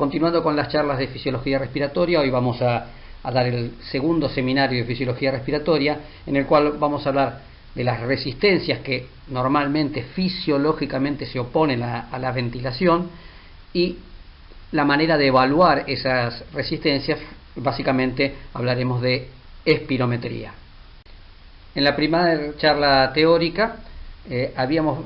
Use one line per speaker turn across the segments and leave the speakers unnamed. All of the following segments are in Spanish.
Continuando con las charlas de fisiología respiratoria, hoy vamos a dar el segundo seminario de fisiología respiratoria, en el cual vamos a hablar de las resistencias que normalmente fisiológicamente se oponen a la ventilación y la manera de evaluar esas resistencias. Básicamente hablaremos de espirometría. En la primera charla teórica habíamos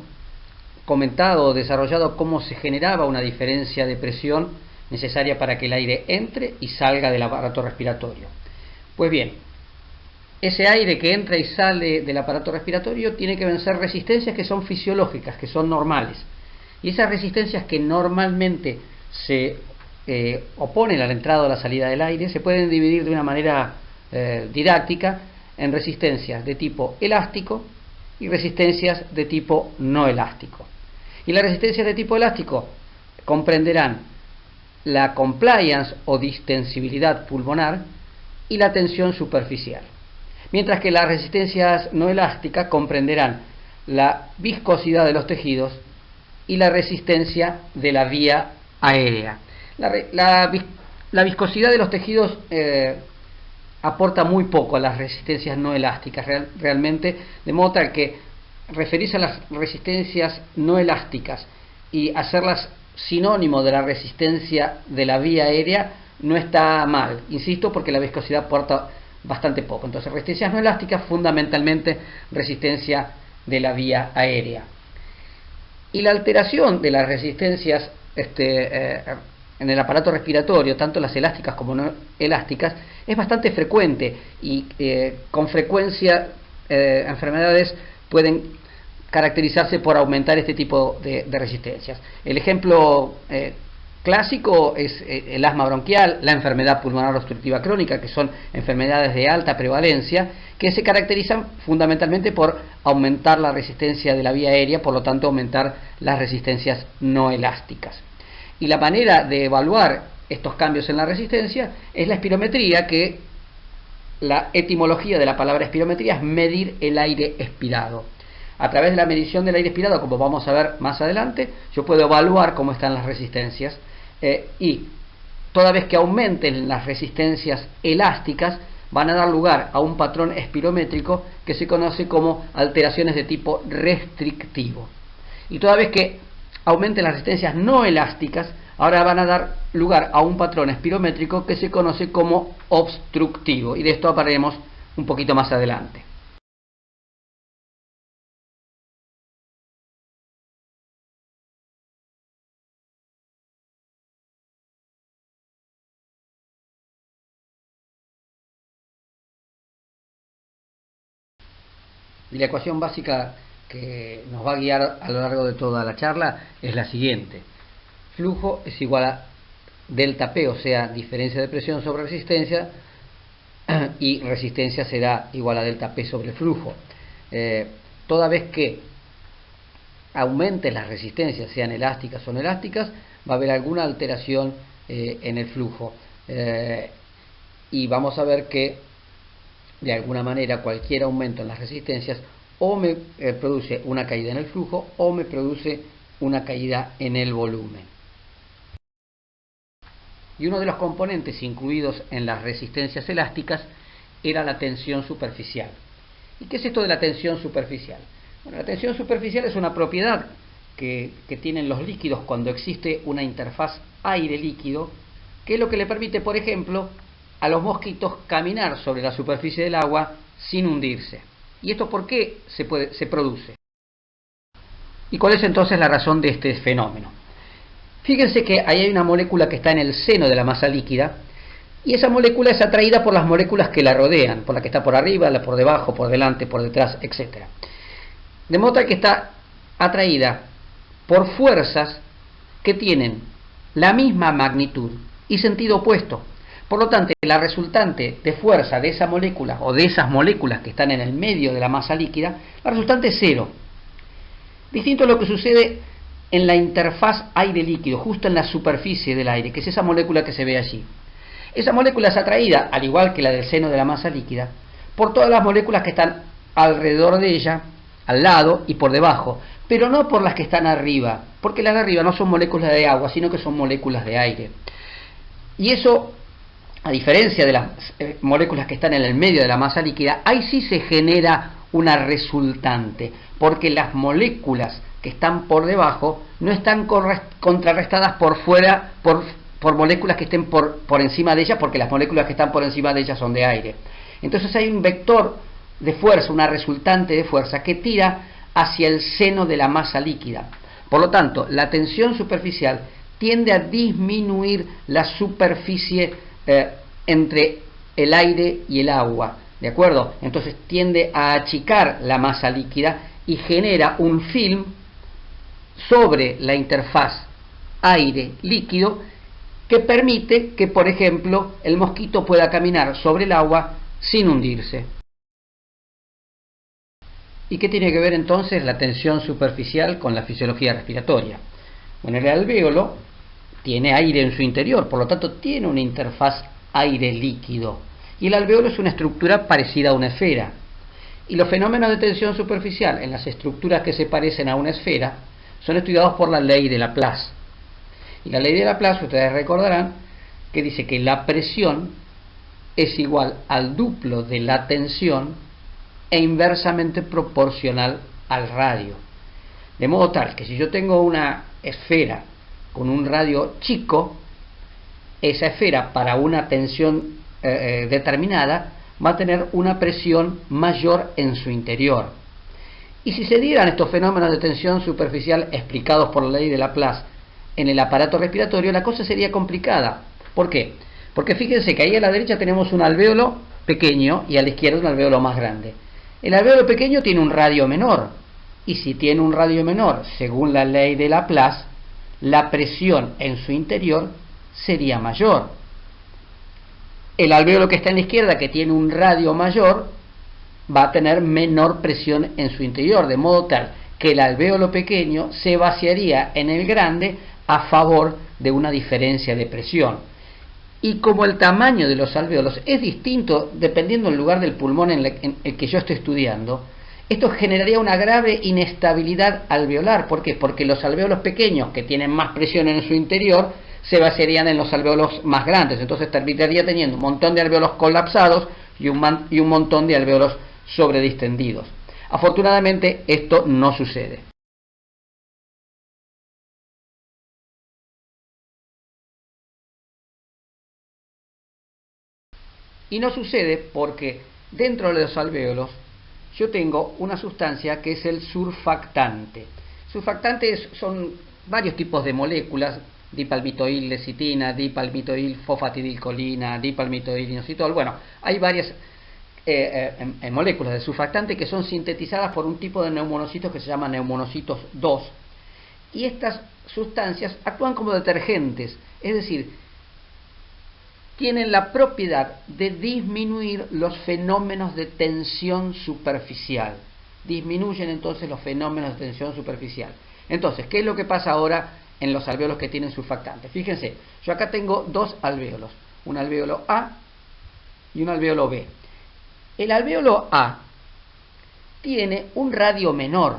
comentado o desarrollado cómo se generaba una diferencia de presión necesaria para que el aire entre y salga del aparato respiratorio. Pues bien, ese aire que entra y sale del aparato respiratorio tiene que vencer resistencias que son fisiológicas, que son normales. Y esas resistencias que normalmente se oponen a la entrada o a la salida del aire se pueden dividir de una manera didáctica en resistencias de tipo elástico y resistencias de tipo no elástico. Y las resistencias de tipo elástico comprenderán la compliance o distensibilidad pulmonar y la tensión superficial, mientras que las resistencias no elásticas comprenderán la viscosidad de los tejidos y la resistencia de la vía aérea. La viscosidad de los tejidos aporta muy poco a las resistencias no elásticas, realmente, de modo tal que referirse a las resistencias no elásticas y hacerlas sinónimo de la resistencia de la vía aérea no está mal, insisto, porque la viscosidad aporta bastante poco. Entonces, resistencias no elásticas, fundamentalmente resistencia de la vía aérea. Y la alteración de las resistencias en el aparato respiratorio, tanto las elásticas como no elásticas, es bastante frecuente y con frecuencia enfermedades pueden caracterizarse por aumentar este tipo de resistencias. El ejemplo clásico es el asma bronquial, la enfermedad pulmonar obstructiva crónica, que son enfermedades de alta prevalencia, que se caracterizan fundamentalmente por aumentar la resistencia de la vía aérea, por lo tanto aumentar las resistencias no elásticas. Y la manera de evaluar estos cambios en la resistencia es la espirometría, que la etimología de la palabra espirometría es medir el aire expirado. A través de la medición del aire expirado, como vamos a ver más adelante, yo puedo evaluar cómo están las resistencias y toda vez que aumenten las resistencias elásticas van a dar lugar a un patrón espirométrico que se conoce como alteraciones de tipo restrictivo. Y toda vez que aumenten las resistencias no elásticas, ahora van a dar lugar a un patrón espirométrico que se conoce como obstructivo. Y de esto hablaremos un poquito más adelante. Y la ecuación básica que nos va a guiar a lo largo de toda la charla es la siguiente. Flujo es igual a delta P, o sea, diferencia de presión sobre resistencia, y resistencia será igual a delta P sobre flujo. Toda vez que aumenten las resistencias, sean elásticas o no elásticas, va a haber alguna alteración en el flujo. Y vamos a ver que de alguna manera cualquier aumento en las resistencias o me produce una caída en el flujo o me produce una caída en el volumen. Y uno de los componentes incluidos en las resistencias elásticas era la tensión superficial. ¿Y qué es esto de la tensión superficial? Bueno, la tensión superficial es una propiedad que tienen los líquidos cuando existe una interfaz aire-líquido, que es lo que le permite, por ejemplo, a los mosquitos caminar sobre la superficie del agua sin hundirse. ¿Y esto por qué se produce? ¿Y cuál es entonces la razón de este fenómeno? Fíjense que ahí hay una molécula que está en el seno de la masa líquida, y esa molécula es atraída por las moléculas que la rodean, por la que está por arriba, la por debajo, por delante, por detrás, etc. De modo tal que está atraída por fuerzas que tienen la misma magnitud y sentido opuesto. Por lo tanto, la resultante de fuerza de esa molécula o de esas moléculas que están en el medio de la masa líquida, la resultante es cero. Distinto a lo que sucede en la interfaz aire-líquido, justo en la superficie del aire, que es esa molécula que se ve allí. Esa molécula es atraída, al igual que la del seno de la masa líquida, por todas las moléculas que están alrededor de ella, al lado y por debajo, pero no por las que están arriba, porque las de arriba no son moléculas de agua, sino que son moléculas de aire. Y eso, a diferencia de las moléculas que están en el medio de la masa líquida, ahí sí se genera una resultante, porque las moléculas que están por debajo no están contrarrestadas por fuera por moléculas que estén por encima de ellas, porque las moléculas que están por encima de ellas son de aire. Entonces hay un vector de fuerza, una resultante de fuerza que tira hacia el seno de la masa líquida. Por lo tanto, la tensión superficial tiende a disminuir la superficie entre el aire y el agua, ¿de acuerdo? Entonces tiende a achicar la masa líquida y genera un film sobre la interfaz aire-líquido que permite que, por ejemplo, el mosquito pueda caminar sobre el agua sin hundirse. ¿Y qué tiene que ver entonces la tensión superficial con la fisiología respiratoria? Bueno, el alvéolo tiene aire en su interior, por lo tanto tiene una interfaz aire-líquido. Y el alvéolo es una estructura parecida a una esfera. Y los fenómenos de tensión superficial en las estructuras que se parecen a una esfera son estudiados por la ley de Laplace. Y la ley de Laplace, ustedes recordarán, que dice que la presión es igual al duplo de la tensión e inversamente proporcional al radio. De modo tal que si yo tengo una esfera con un radio chico, esa esfera para una tensión determinada va a tener una presión mayor en su interior. Y si se dieran estos fenómenos de tensión superficial explicados por la ley de Laplace en el aparato respiratorio, la cosa sería complicada. ¿Por qué? Porque fíjense que ahí a la derecha tenemos un alvéolo pequeño y a la izquierda un alvéolo más grande. El alvéolo pequeño tiene un radio menor, y si tiene un radio menor, según la ley de Laplace, la presión en su interior sería mayor. El alvéolo que está en la izquierda, que tiene un radio mayor, va a tener menor presión en su interior, de modo tal que el alvéolo pequeño se vaciaría en el grande a favor de una diferencia de presión. Y como el tamaño de los alvéolos es distinto dependiendo del lugar del pulmón en el que yo estoy estudiando, esto generaría una grave inestabilidad alveolar. ¿Por qué? Porque los alvéolos pequeños, que tienen más presión en su interior, se vaciarían en los alvéolos más grandes. Entonces terminaría teniendo un montón de alvéolos colapsados y un montón de alvéolos sobredistendidos. Afortunadamente esto no sucede. Y no sucede porque dentro de los alvéolos yo tengo una sustancia que es el surfactante. Surfactantes son varios tipos de moléculas: dipalmitoil-lecitina, dipalmitoil-fosfatidilcolina, dipalmitoil-inositol. Bueno, hay varias moléculas de surfactante que son sintetizadas por un tipo de neumonocitos que se llama neumonocitos 2. Y estas sustancias actúan como detergentes, es decir, tienen la propiedad de disminuir los fenómenos de tensión superficial. Disminuyen entonces los fenómenos de tensión superficial. Entonces, ¿qué es lo que pasa ahora en los alvéolos que tienen surfactante? Fíjense, yo acá tengo dos alvéolos, un alvéolo A y un alvéolo B. El alvéolo A tiene un radio menor,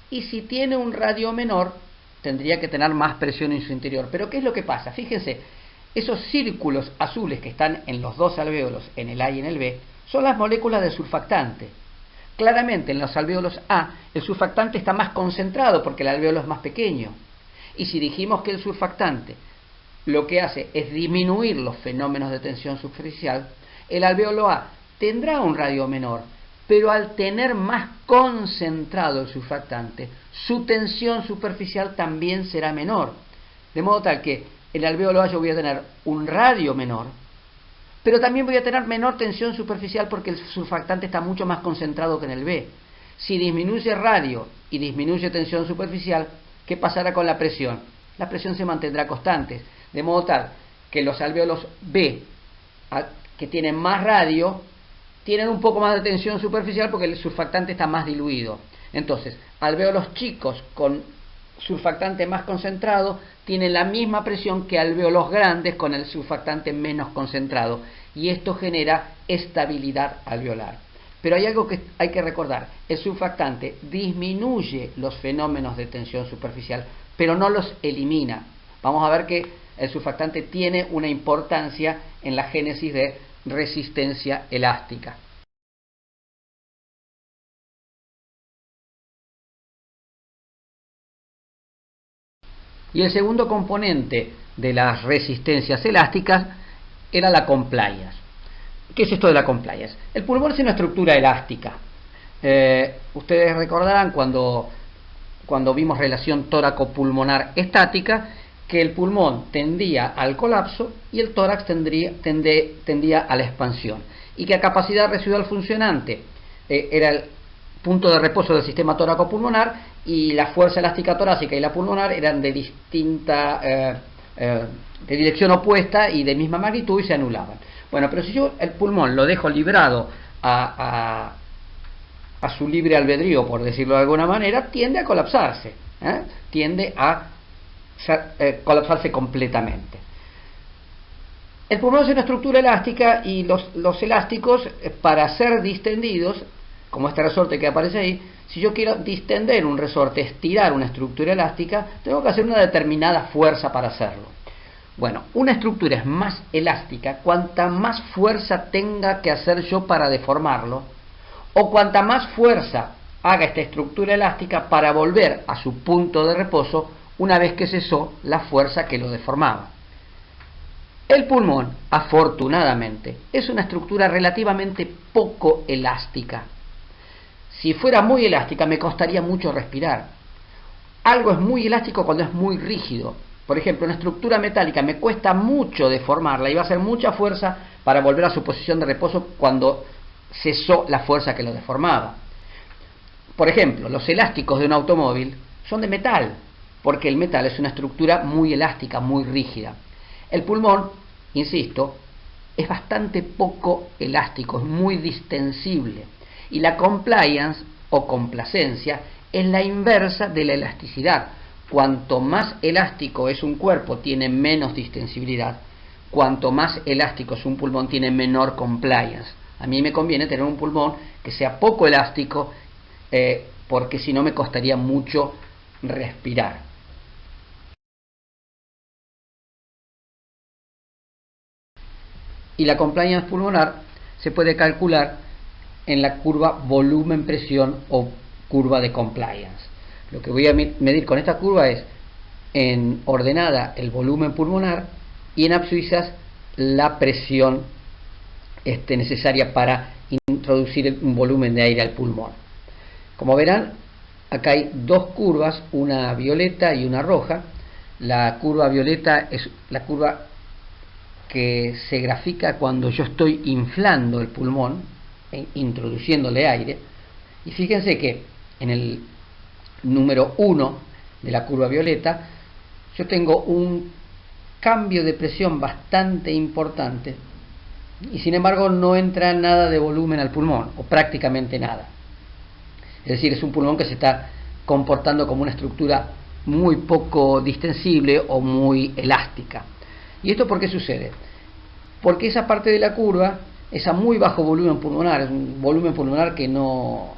y si tiene un radio menor, tendría que tener más presión en su interior. Pero ¿qué es lo que pasa? Fíjense, esos círculos azules que están en los dos alvéolos, en el A y en el B, son las moléculas de surfactante. Claramente en los alvéolos A el surfactante está más concentrado porque el alvéolo es más pequeño. Y si dijimos que el surfactante lo que hace es disminuir los fenómenos de tensión superficial, el alvéolo A tendrá un radio menor, pero al tener más concentrado el surfactante, su tensión superficial también será menor. De modo tal que el alvéolo A yo voy a tener un radio menor, pero también voy a tener menor tensión superficial porque el surfactante está mucho más concentrado que en el B. Si disminuye radio y disminuye tensión superficial, ¿qué pasará con la presión? La presión se mantendrá constante, de modo tal que los alvéolos B, que tienen más radio, tienen un poco más de tensión superficial porque el surfactante está más diluido. Entonces, alvéolos chicos con surfactante más concentrado tienen la misma presión que alvéolos grandes con el surfactante menos concentrado, y esto genera estabilidad alveolar. Pero hay algo que hay que recordar: el surfactante disminuye los fenómenos de tensión superficial, pero no los elimina. Vamos a ver que el surfactante tiene una importancia en la génesis de resistencia elástica. Y el segundo componente de las resistencias elásticas era la compliance. ¿Qué es esto de la compliance? El pulmón es una estructura elástica. Ustedes recordarán cuando vimos relación tóraco-pulmonar estática, que el pulmón tendía al colapso y el tórax tendía a la expansión, y que la capacidad residual funcionante era el punto de reposo del sistema tóraco-pulmonar, y la fuerza elástica torácica y la pulmonar eran de distinta de dirección opuesta y de misma magnitud, y se anulaban. Bueno, pero si yo el pulmón lo dejo librado a su libre albedrío, por decirlo de alguna manera, tiende a colapsarse, tiende a colapsarse completamente. El pulmón es una estructura elástica, y los elásticos, para ser distendidos, como este resorte que aparece ahí, si yo quiero distender un resorte, estirar una estructura elástica, tengo que hacer una determinada fuerza para hacerlo. Bueno, una estructura es más elástica cuanta más fuerza tenga que hacer yo para deformarlo, o cuanta más fuerza haga esta estructura elástica para volver a su punto de reposo una vez que cesó la fuerza que lo deformaba. El pulmón, afortunadamente, es una estructura relativamente poco elástica. Si fuera muy elástica, me costaría mucho respirar. Algo es muy elástico cuando es muy rígido. Por ejemplo, una estructura metálica me cuesta mucho deformarla y va a hacer mucha fuerza para volver a su posición de reposo cuando cesó la fuerza que lo deformaba. Por ejemplo, los elásticos de un automóvil son de metal, porque el metal es una estructura muy elástica, muy rígida. El pulmón, insisto, es bastante poco elástico, es muy distensible. Y la compliance o complacencia es la inversa de la elasticidad. Cuanto más elástico es un cuerpo, tiene menos distensibilidad. Cuanto más elástico es un pulmón, tiene menor compliance. A mí me conviene tener un pulmón que sea poco elástico, porque si no me costaría mucho respirar. Y la compliance pulmonar se puede calcular en la curva volumen-presión o curva de compliance. Lo que voy a medir con esta curva es, en ordenada, el volumen pulmonar, y en abscisas la presión necesaria para introducir un volumen de aire al pulmón. Como verán, acá hay dos curvas, una violeta y una roja. La curva violeta es la curva que se grafica cuando yo estoy inflando el pulmón, introduciéndole aire, y fíjense que en el número 1 de la curva violeta yo tengo un cambio de presión bastante importante, y sin embargo no entra nada de volumen al pulmón, o prácticamente nada. Es decir, es un pulmón que se está comportando como una estructura muy poco distensible o muy elástica. ¿Y esto por qué sucede? Porque esa parte de la curva es a muy bajo volumen pulmonar, es un volumen pulmonar que no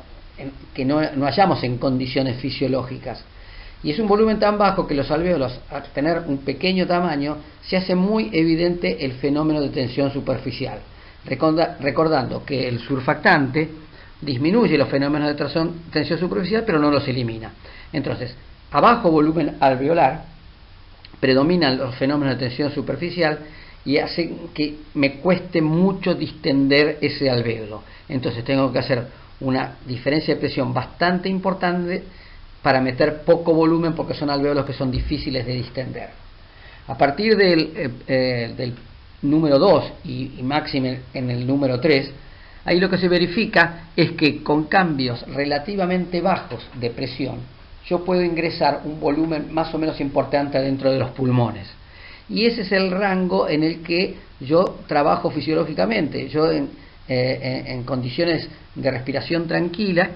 hallamos en condiciones fisiológicas. Y es un volumen tan bajo que los alvéolos, al tener un pequeño tamaño, se hace muy evidente el fenómeno de tensión superficial. Recordando que el surfactante disminuye los fenómenos de tensión superficial, pero no los elimina. Entonces, a bajo volumen alveolar predominan los fenómenos de tensión superficial y hacen que me cueste mucho distender ese alvéolo. Entonces tengo que hacer una diferencia de presión bastante importante para meter poco volumen, porque son alvéolos que son difíciles de distender. A partir del número 2 y máximo en el número 3, ahí lo que se verifica es que con cambios relativamente bajos de presión yo puedo ingresar un volumen más o menos importante dentro de los pulmones. Y ese es el rango en el que yo trabajo fisiológicamente. Yo en condiciones de respiración tranquila,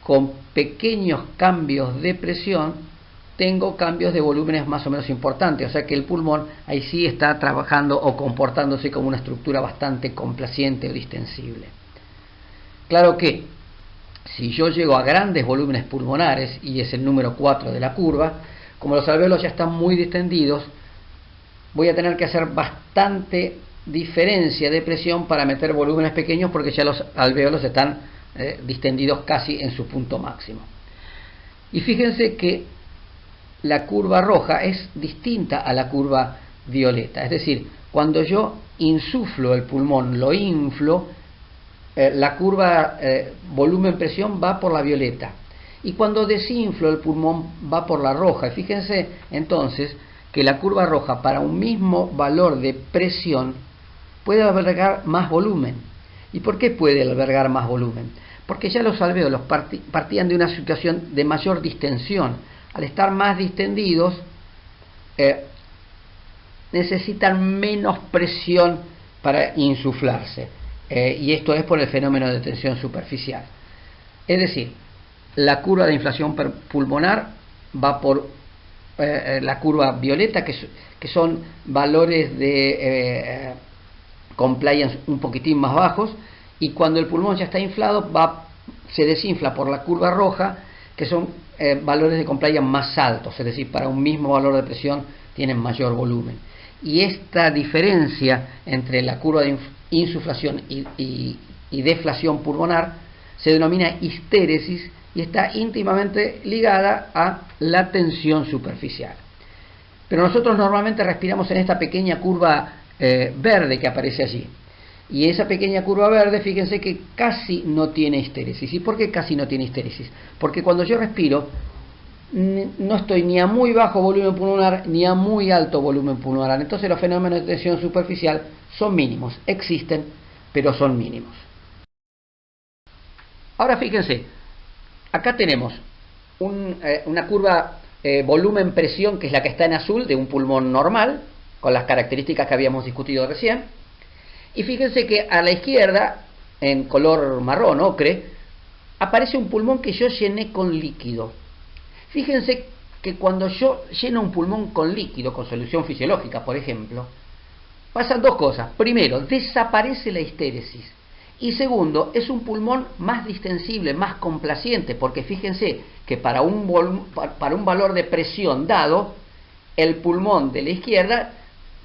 con pequeños cambios de presión, tengo cambios de volúmenes más o menos importantes. O sea que el pulmón ahí sí está trabajando o comportándose como una estructura bastante complaciente o distensible. Claro que si yo llego a grandes volúmenes pulmonares, y es el número 4 de la curva, como los alvéolos ya están muy distendidos, voy a tener que hacer bastante diferencia de presión para meter volúmenes pequeños, porque ya los alvéolos están distendidos casi en su punto máximo. Y fíjense que la curva roja es distinta a la curva violeta, es decir, cuando yo insuflo el pulmón, lo inflo, la curva volumen-presión va por la violeta, y cuando desinflo el pulmón va por la roja. Y fíjense entonces que la curva roja, para un mismo valor de presión, puede albergar más volumen. ¿Y por qué puede albergar más volumen? Porque ya los alvéolos partían de una situación de mayor distensión. Al estar más distendidos, necesitan menos presión para insuflarse. Y esto es por el fenómeno de tensión superficial. Es decir, la curva de inflación pulmonar va por la curva violeta, que son valores de compliance un poquitín más bajos, y cuando el pulmón ya está inflado se desinfla por la curva roja, que son valores de compliance más altos, es decir, para un mismo valor de presión tienen mayor volumen. Y esta diferencia entre la curva de insuflación y deflación pulmonar se denomina histéresis, y está íntimamente ligada a la tensión superficial. Pero nosotros normalmente respiramos en esta pequeña curva verde que aparece allí. Y esa pequeña curva verde, fíjense que casi no tiene histéresis. ¿Y por qué casi no tiene histéresis? Porque cuando yo respiro, no estoy ni a muy bajo volumen pulmonar ni a muy alto volumen pulmonar. Entonces los fenómenos de tensión superficial son mínimos. Existen, pero son mínimos. Ahora fíjense, acá tenemos una curva volumen-presión, que es la que está en azul, de un pulmón normal, con las características que habíamos discutido recién. Y fíjense que a la izquierda, en color marrón, ocre, aparece un pulmón que yo llené con líquido. Fíjense que cuando yo lleno un pulmón con líquido, con solución fisiológica, por ejemplo, pasan dos cosas. Primero, desaparece la histéresis. Y segundo, es un pulmón más distensible, más complaciente, porque fíjense que para un valor de presión dado, el pulmón de la izquierda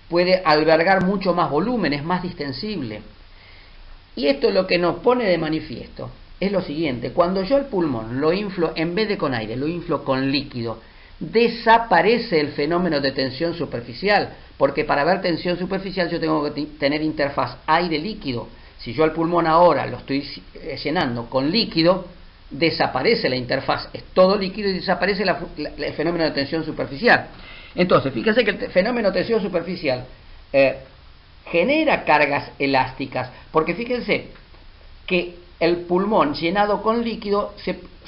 puede albergar mucho más volumen, es más distensible. Y esto lo que nos pone de manifiesto es lo siguiente: cuando yo el pulmón lo inflo, en vez de con aire, lo inflo con líquido, desaparece el fenómeno de tensión superficial, porque para ver tensión superficial yo tengo que tener interfaz aire-líquido. Si yo al pulmón ahora lo estoy llenando con líquido, desaparece la interfaz, es todo líquido y desaparece el fenómeno de tensión superficial. Entonces, fíjense que el fenómeno de tensión superficial genera cargas elásticas, porque fíjense que el pulmón llenado con líquido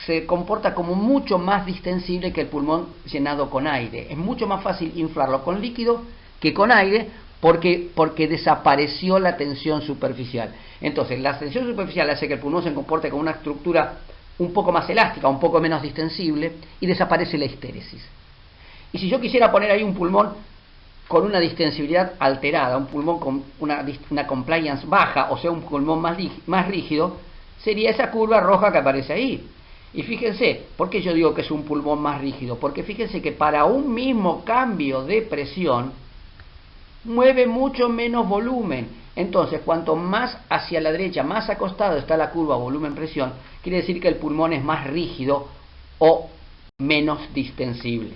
se comporta como mucho más distensible que el pulmón llenado con aire. Es mucho más fácil inflarlo con líquido que con aire, porque desapareció la tensión superficial. Entonces, la tensión superficial hace que el pulmón se comporte con una estructura un poco más elástica, un poco menos distensible, y desaparece la histéresis. Y si yo quisiera poner ahí un pulmón con una distensibilidad alterada, un pulmón con una compliance baja, o sea, un pulmón más rígido, sería esa curva roja que aparece ahí. Y fíjense, ¿por qué yo digo que es un pulmón más rígido? Porque fíjense que para un mismo cambio de presión, mueve mucho menos volumen. Entonces, cuanto más hacia la derecha, más acostado está la curva volumen-presión, quiere decir que el pulmón es más rígido o menos distensible.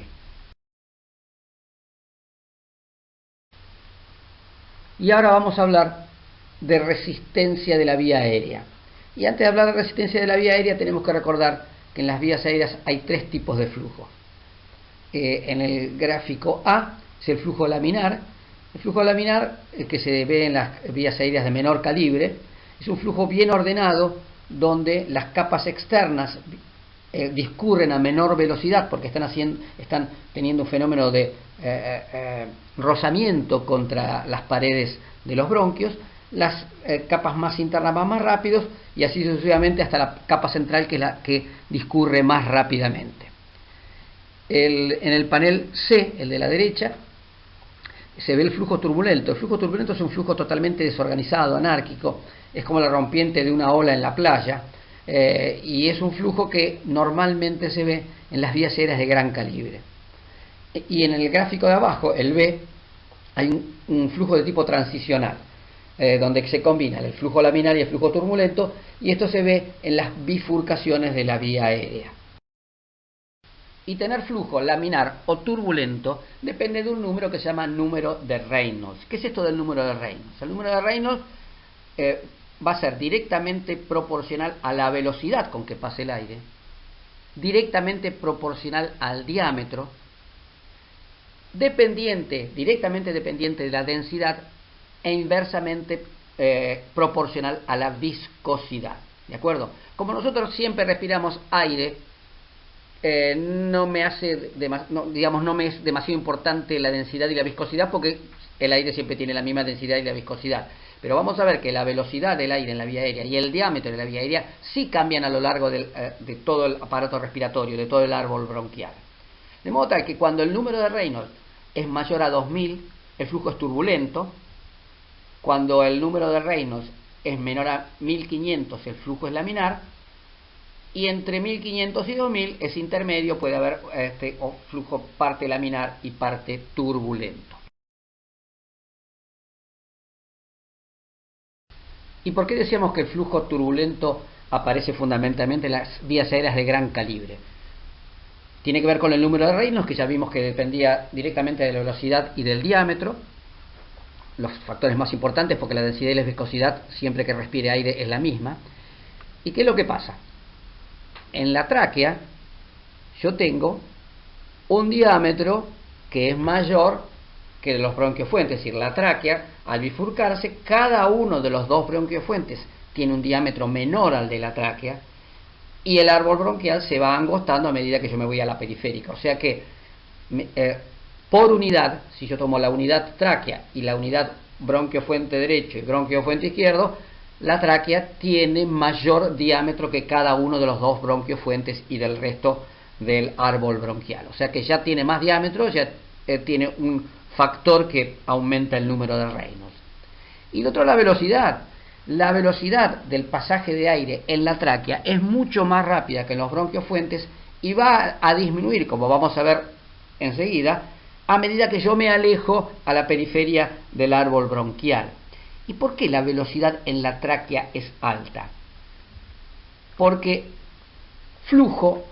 Y ahora vamos a hablar de resistencia de la vía aérea. Y antes de hablar de resistencia de la vía aérea, tenemos que recordar que en las vías aéreas hay tres tipos de flujo. En el gráfico A es el flujo laminar. El flujo laminar, que se ve en las vías aéreas de menor calibre, es un flujo bien ordenado, donde las capas externas discurren a menor velocidad, porque están teniendo un fenómeno de rozamiento contra las paredes de los bronquios. Las capas más internas van más rápidos, y así sucesivamente hasta la capa central, que es la que discurre más rápidamente. En el panel C, el de la derecha, se ve el flujo turbulento. El flujo turbulento es un flujo totalmente desorganizado, anárquico, es como la rompiente de una ola en la playa, y es un flujo que normalmente se ve en las vías aéreas de gran calibre. Y en el gráfico de abajo, el B, hay un flujo de tipo transicional, donde se combinan el flujo laminar y el flujo turbulento, y esto se ve en las bifurcaciones de la vía aérea. Y tener flujo laminar o turbulento depende de un número que se llama número de Reynolds. ¿Qué es esto del número de Reynolds? El número de Reynolds va a ser directamente proporcional a la velocidad con que pase el aire, directamente proporcional al diámetro, directamente dependiente de la densidad e inversamente proporcional a la viscosidad. ¿De acuerdo? Como nosotros siempre respiramos aire, no me es demasiado importante la densidad y la viscosidad, porque el aire siempre tiene la misma densidad y la viscosidad. Pero vamos a ver que la velocidad del aire en la vía aérea y el diámetro de la vía aérea sí cambian a lo largo de todo el aparato respiratorio, de todo el árbol bronquial. De modo tal que cuando el número de Reynolds es mayor a 2000, el flujo es turbulento. Cuando el número de Reynolds es menor a 1500, el flujo es laminar. Y entre 1500 y 2000 es intermedio, puede haber flujo parte laminar y parte turbulento. ¿Y por qué decíamos que el flujo turbulento aparece fundamentalmente en las vías aéreas de gran calibre? Tiene que ver con el número de Reynolds, que ya vimos que dependía directamente de la velocidad y del diámetro, los factores más importantes, porque la densidad y la viscosidad siempre que respire aire es la misma. ¿Y qué es lo que pasa? En la tráquea yo tengo un diámetro que es mayor que los bronquiofuentes, es decir, la tráquea, al bifurcarse, cada uno de los dos bronquiofuentes tiene un diámetro menor al de la tráquea, y el árbol bronquial se va angostando a medida que yo me voy a la periférica. O sea que por unidad, si yo tomo la unidad tráquea y la unidad bronquiofuente derecho y bronquiofuente izquierdo, la tráquea tiene mayor diámetro que cada uno de los dos bronquiofuentes y del resto del árbol bronquial. O sea que ya tiene más diámetro, ya tiene un factor que aumenta el número de Reynolds. Y lo otro, la velocidad. La velocidad del pasaje de aire en la tráquea es mucho más rápida que en los bronquiofuentes y va a disminuir, como vamos a ver enseguida, a medida que yo me alejo a la periferia del árbol bronquial. ¿Y por qué la velocidad en la tráquea es alta? Porque flujo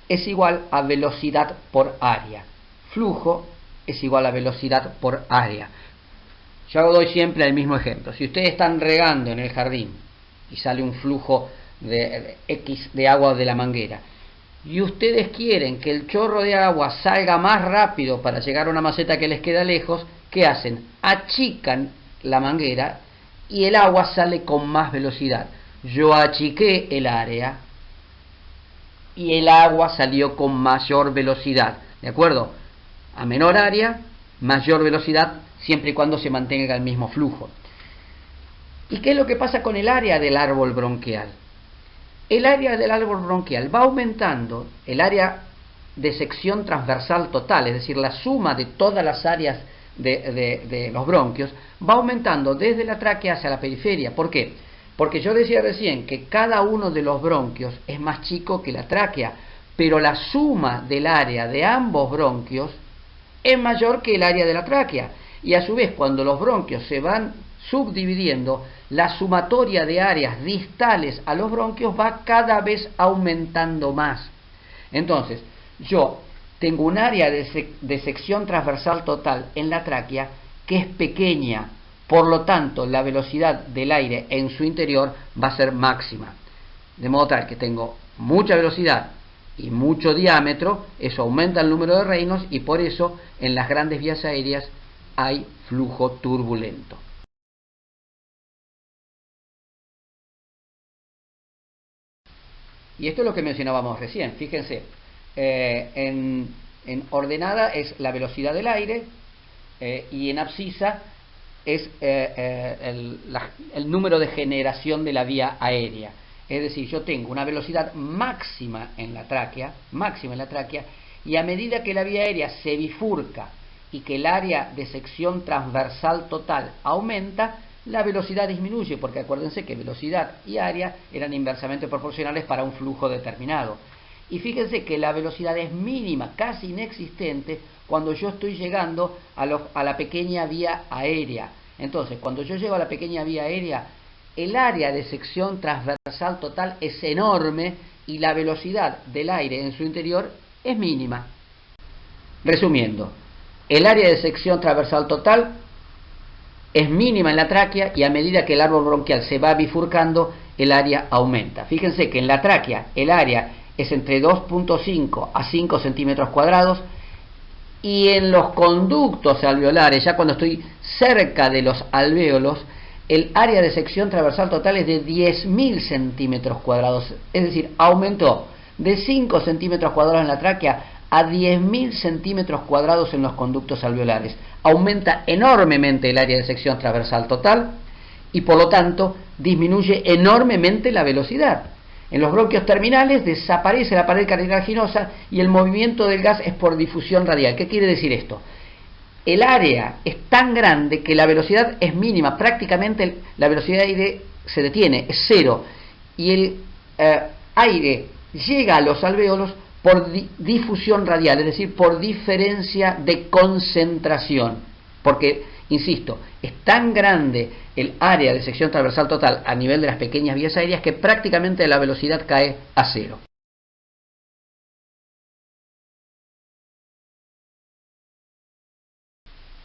es igual a velocidad por área. Flujo es igual a velocidad por área. Yo doy siempre el mismo ejemplo. Si ustedes están regando en el jardín y sale un flujo de X de agua de la manguera, y ustedes quieren que el chorro de agua salga más rápido para llegar a una maceta que les queda lejos, ¿qué hacen? Achican la manguera y el agua sale con más velocidad. Yo achiqué el área y el agua salió con mayor velocidad. ¿De acuerdo? A menor área, mayor velocidad, siempre y cuando se mantenga el mismo flujo. ¿Y qué es lo que pasa con el área del árbol bronquial? El área del árbol bronquial va aumentando, el área de sección transversal total, es decir, la suma de todas las áreas de los bronquios, va aumentando desde la tráquea hacia la periferia. ¿Por qué? Porque yo decía recién que cada uno de los bronquios es más chico que la tráquea, pero la suma del área de ambos bronquios es mayor que el área de la tráquea. Y a su vez, cuando los bronquios se van subdividiendo, la sumatoria de áreas distales a los bronquios va cada vez aumentando más. Entonces, yo tengo un área de sección transversal total en la tráquea que es pequeña, por lo tanto la velocidad del aire en su interior va a ser máxima. De modo tal que tengo mucha velocidad y mucho diámetro, eso aumenta el número de Reynolds y por eso en las grandes vías aéreas hay flujo turbulento. Y esto es lo que mencionábamos recién. Fíjense, en ordenada es la velocidad del aire y en abscisa es el número de generación de la vía aérea. Es decir, yo tengo una velocidad máxima en la tráquea, y a medida que la vía aérea se bifurca y que el área de sección transversal total aumenta, la velocidad disminuye, porque acuérdense que velocidad y área eran inversamente proporcionales para un flujo determinado. Y fíjense que la velocidad es mínima, casi inexistente, cuando yo estoy llegando a la pequeña vía aérea. Entonces, cuando yo llego a la pequeña vía aérea, el área de sección transversal total es enorme y la velocidad del aire en su interior es mínima. Resumiendo, el área de sección transversal total es mínima en la tráquea y a medida que el árbol bronquial se va bifurcando, el área aumenta. Fíjense que en la tráquea el área es entre 2.5 a 5 centímetros cuadrados y en los conductos alveolares, ya cuando estoy cerca de los alvéolos, el área de sección transversal total es de 10.000 centímetros cuadrados. Es decir, aumentó de 5 centímetros cuadrados en la tráquea a 10.000 centímetros cuadrados en los conductos alveolares. Aumenta enormemente el área de sección transversal total y por lo tanto disminuye enormemente la velocidad. En los bronquios terminales desaparece la pared cartilaginosa y el movimiento del gas es por difusión radial. ¿Qué quiere decir esto? El área es tan grande que la velocidad es mínima, prácticamente la velocidad de aire se detiene, es cero, y el aire llega a los alvéolos por difusión radial, es decir, por diferencia de concentración, porque, insisto, es tan grande el área de sección transversal total a nivel de las pequeñas vías aéreas que prácticamente la velocidad cae a cero.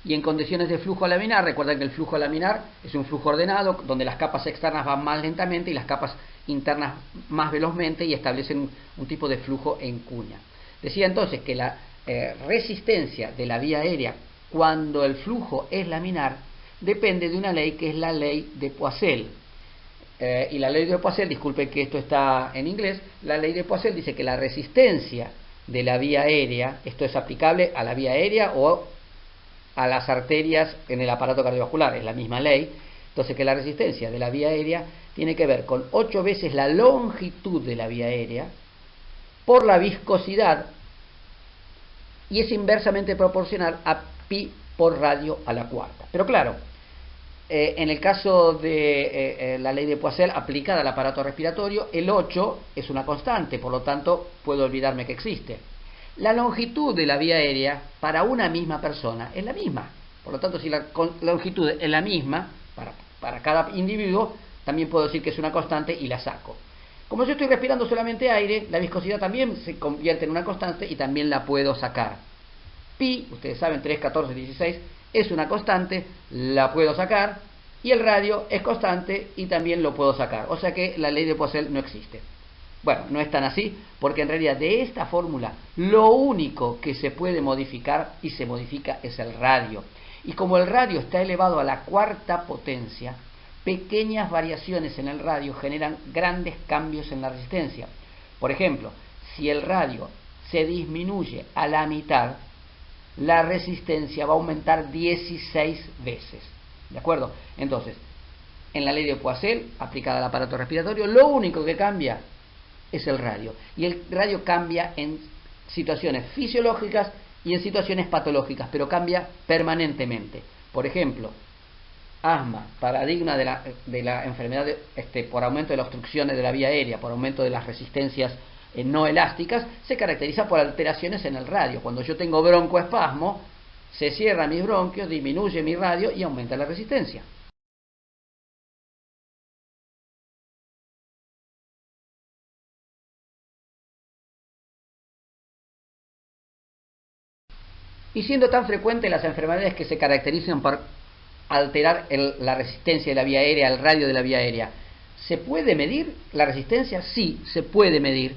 Y en condiciones de flujo laminar, recuerden que el flujo laminar es un flujo ordenado donde las capas externas van más lentamente y las capas internas más velozmente y establecen un tipo de flujo en cuña. Decía entonces que la resistencia de la vía aérea cuando el flujo es laminar depende de una ley que es la ley de Poiseuille. Y la ley de Poiseuille, disculpen que esto está en inglés, la ley de Poiseuille dice que la resistencia de la vía aérea, esto es aplicable a la vía aérea o a las arterias en el aparato cardiovascular, es la misma ley. Entonces que la resistencia de la vía aérea tiene que ver con 8 veces la longitud de la vía aérea por la viscosidad y es inversamente proporcional a pi por radio a la cuarta. Pero claro, en el caso de la ley de Poiseuille aplicada al aparato respiratorio, el 8 es una constante, por lo tanto puedo olvidarme que existe. La longitud de la vía aérea para una misma persona es la misma. Por lo tanto, si la longitud es la misma para cada individuo, también puedo decir que es una constante y la saco. Como yo estoy respirando solamente aire, la viscosidad también se convierte en una constante y también la puedo sacar. Pi, ustedes saben, 3, 14, 16, es una constante, la puedo sacar, y el radio es constante y también lo puedo sacar. O sea que la ley de Poiseuille no existe. Bueno, no es tan así, porque en realidad de esta fórmula lo único que se puede modificar y se modifica es el radio. Y como el radio está elevado a la cuarta potencia, pequeñas variaciones en el radio generan grandes cambios en la resistencia. Por ejemplo, si el radio se disminuye a la mitad, la resistencia va a aumentar 16 veces. ¿De acuerdo? Entonces, en la ley de Poiseuille, aplicada al aparato respiratorio, lo único que cambia es el radio. Y el radio cambia en situaciones fisiológicas y en situaciones patológicas, pero cambia permanentemente. Por ejemplo, asma, paradigma de la enfermedad por aumento de las obstrucciones de la vía aérea, por aumento de las resistencias no elásticas, se caracteriza por alteraciones en el radio. Cuando yo tengo broncoespasmo, se cierran mis bronquios, disminuye mi radio y aumenta la resistencia. Y siendo tan frecuentes las enfermedades que se caracterizan por alterar la resistencia de la vía aérea, el radio de la vía aérea, ¿se puede medir la resistencia? Sí, se puede medir,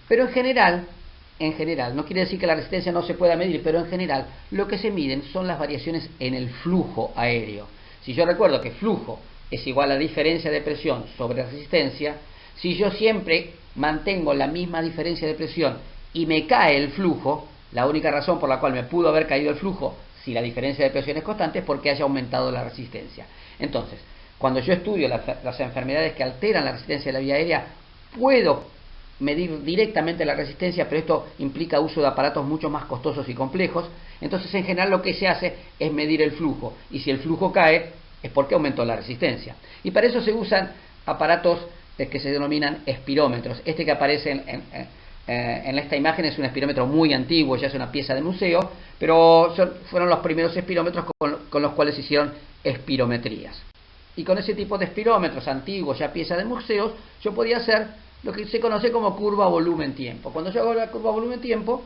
pero en general, no quiere decir que la resistencia no se pueda medir, pero en general lo que se miden son las variaciones en el flujo aéreo. Si yo recuerdo que flujo es igual a diferencia de presión sobre resistencia, si yo siempre mantengo la misma diferencia de presión y me cae el flujo, la única razón por la cual me pudo haber caído el flujo, si la diferencia de presión es constante, es porque haya aumentado la resistencia. Entonces, cuando yo estudio las enfermedades que alteran la resistencia de la vía aérea, puedo medir directamente la resistencia, pero esto implica uso de aparatos mucho más costosos y complejos. Entonces, en general, lo que se hace es medir el flujo, y si el flujo cae, es porque aumentó la resistencia. Y para eso se usan aparatos que se denominan espirómetros. Este que aparece en esta imagen es un espirómetro muy antiguo, ya es una pieza de museo, pero fueron los primeros espirómetros con los cuales se hicieron espirometrías. Y con ese tipo de espirómetros antiguos, ya pieza de museos, yo podía hacer lo que se conoce como curva volumen-tiempo. Cuando yo hago la curva volumen-tiempo,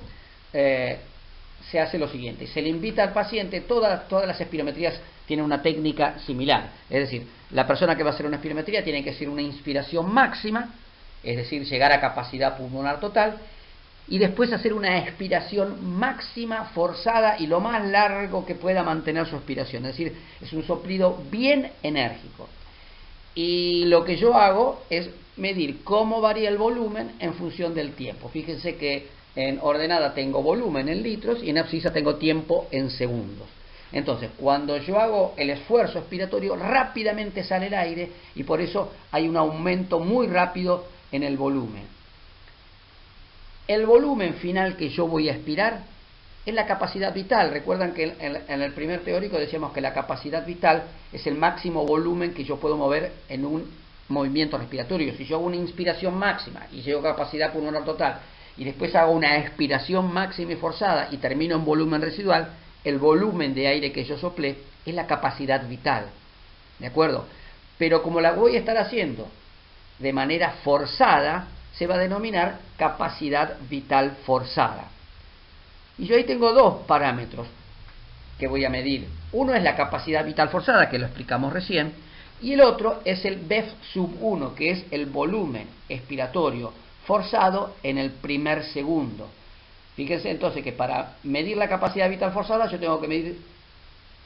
se hace lo siguiente: se le invita al paciente, todas las espirometrías tienen una técnica similar, es decir, la persona que va a hacer una espirometría tiene que hacer una inspiración máxima, es decir, llegar a capacidad pulmonar total, y después hacer una expiración máxima, forzada y lo más largo que pueda mantener su expiración, es decir, es un soplido bien enérgico. Y lo que yo hago es medir cómo varía el volumen en función del tiempo. Fíjense que en ordenada tengo volumen en litros y en abscisa tengo tiempo en segundos. Entonces, cuando yo hago el esfuerzo expiratorio, rápidamente sale el aire y por eso hay un aumento muy rápido en el volumen. El volumen final que yo voy a expirar es la capacidad vital. Recuerdan que en el primer teórico decíamos que la capacidad vital es el máximo volumen que yo puedo mover en un movimiento respiratorio. Si yo hago una inspiración máxima y llego a capacidad pulmonar total y después hago una expiración máxima y forzada y termino en volumen residual, el volumen de aire que yo soplé es la capacidad vital, ¿de acuerdo? Pero como la voy a estar haciendo de manera forzada, se va a denominar capacidad vital forzada. Y yo ahí tengo dos parámetros que voy a medir. Uno es la capacidad vital forzada, que lo explicamos recién, y el otro es el BEF sub 1, que es el volumen expiratorio forzado en el primer segundo. Fíjense entonces que para medir la capacidad vital forzada yo tengo que medir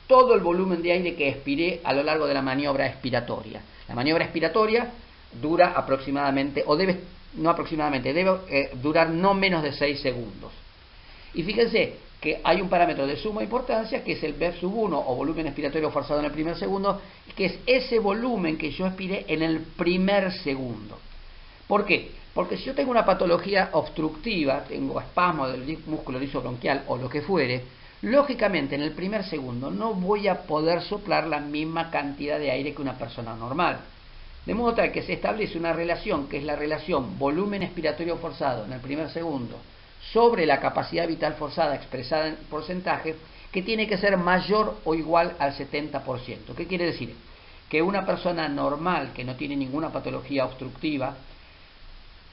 todo el volumen de aire que expiré a lo largo de la maniobra expiratoria. La maniobra expiratoria dura aproximadamente, o debe, no aproximadamente, debe durar no menos de 6 segundos. Y fíjense que hay un parámetro de suma importancia que es el BEF sub 1 o volumen expiratorio forzado en el primer segundo, que es ese volumen que yo expiré en el primer segundo. ¿Por qué? Porque si yo tengo una patología obstructiva, tengo espasmo del músculo liso bronquial o lo que fuere, lógicamente en el primer segundo no voy a poder soplar la misma cantidad de aire que una persona normal. De modo tal que se establece una relación que es la relación volumen expiratorio forzado en el primer segundo sobre la capacidad vital forzada expresada en porcentaje, que tiene que ser mayor o igual al 70%. ¿Qué quiere decir? Que una persona normal que no tiene ninguna patología obstructiva,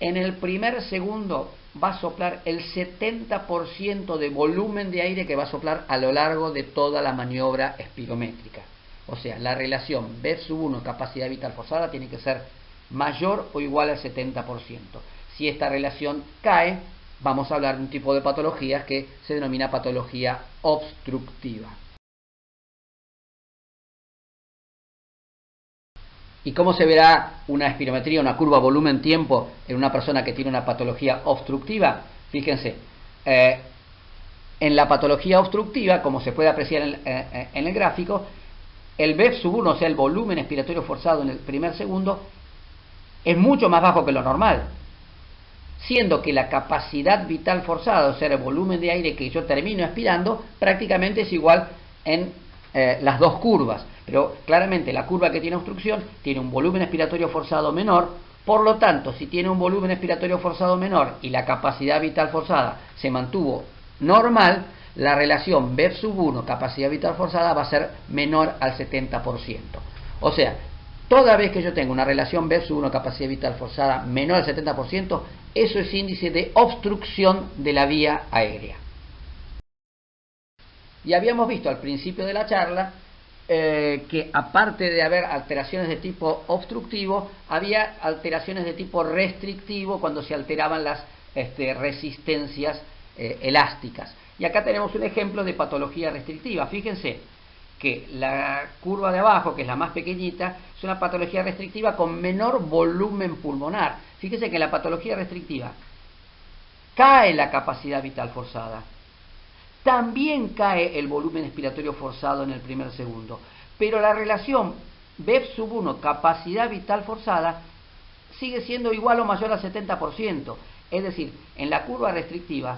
en el primer segundo va a soplar el 70% de volumen de aire que va a soplar a lo largo de toda la maniobra espirométrica. O sea, la relación BEF sub 1 capacidad vital forzada tiene que ser mayor o igual al 70%. Si esta relación cae, vamos a hablar de un tipo de patologías que se denomina patología obstructiva. ¿Y cómo se verá una espirometría, una curva volumen-tiempo en una persona que tiene una patología obstructiva? Fíjense, en la patología obstructiva, como se puede apreciar en el gráfico, el BEF sub 1, o sea, el volumen expiratorio forzado en el primer segundo, es mucho más bajo que lo normal, siendo que la capacidad vital forzada, o sea, el volumen de aire que yo termino expirando, prácticamente es igual en las dos curvas. Pero claramente la curva que tiene obstrucción tiene un volumen expiratorio forzado menor, por lo tanto, si tiene un volumen expiratorio forzado menor y la capacidad vital forzada se mantuvo normal, la relación BEF sub 1 capacidad vital forzada va a ser menor al 70%. O sea, toda vez que yo tengo una relación BEF sub 1 capacidad vital forzada menor al 70%, eso es índice de obstrucción de la vía aérea. Y habíamos visto al principio de la charla que aparte de haber alteraciones de tipo obstructivo, había alteraciones de tipo restrictivo cuando se alteraban las resistencias elásticas. Y acá tenemos un ejemplo de patología restrictiva. Fíjense que la curva de abajo, que es la más pequeñita, es una patología restrictiva con menor volumen pulmonar. Fíjense que en la patología restrictiva cae la capacidad vital forzada. También cae el volumen expiratorio forzado en el primer segundo. Pero la relación BEF sub 1 capacidad vital forzada sigue siendo igual o mayor al 70%. Es decir, en la curva restrictiva,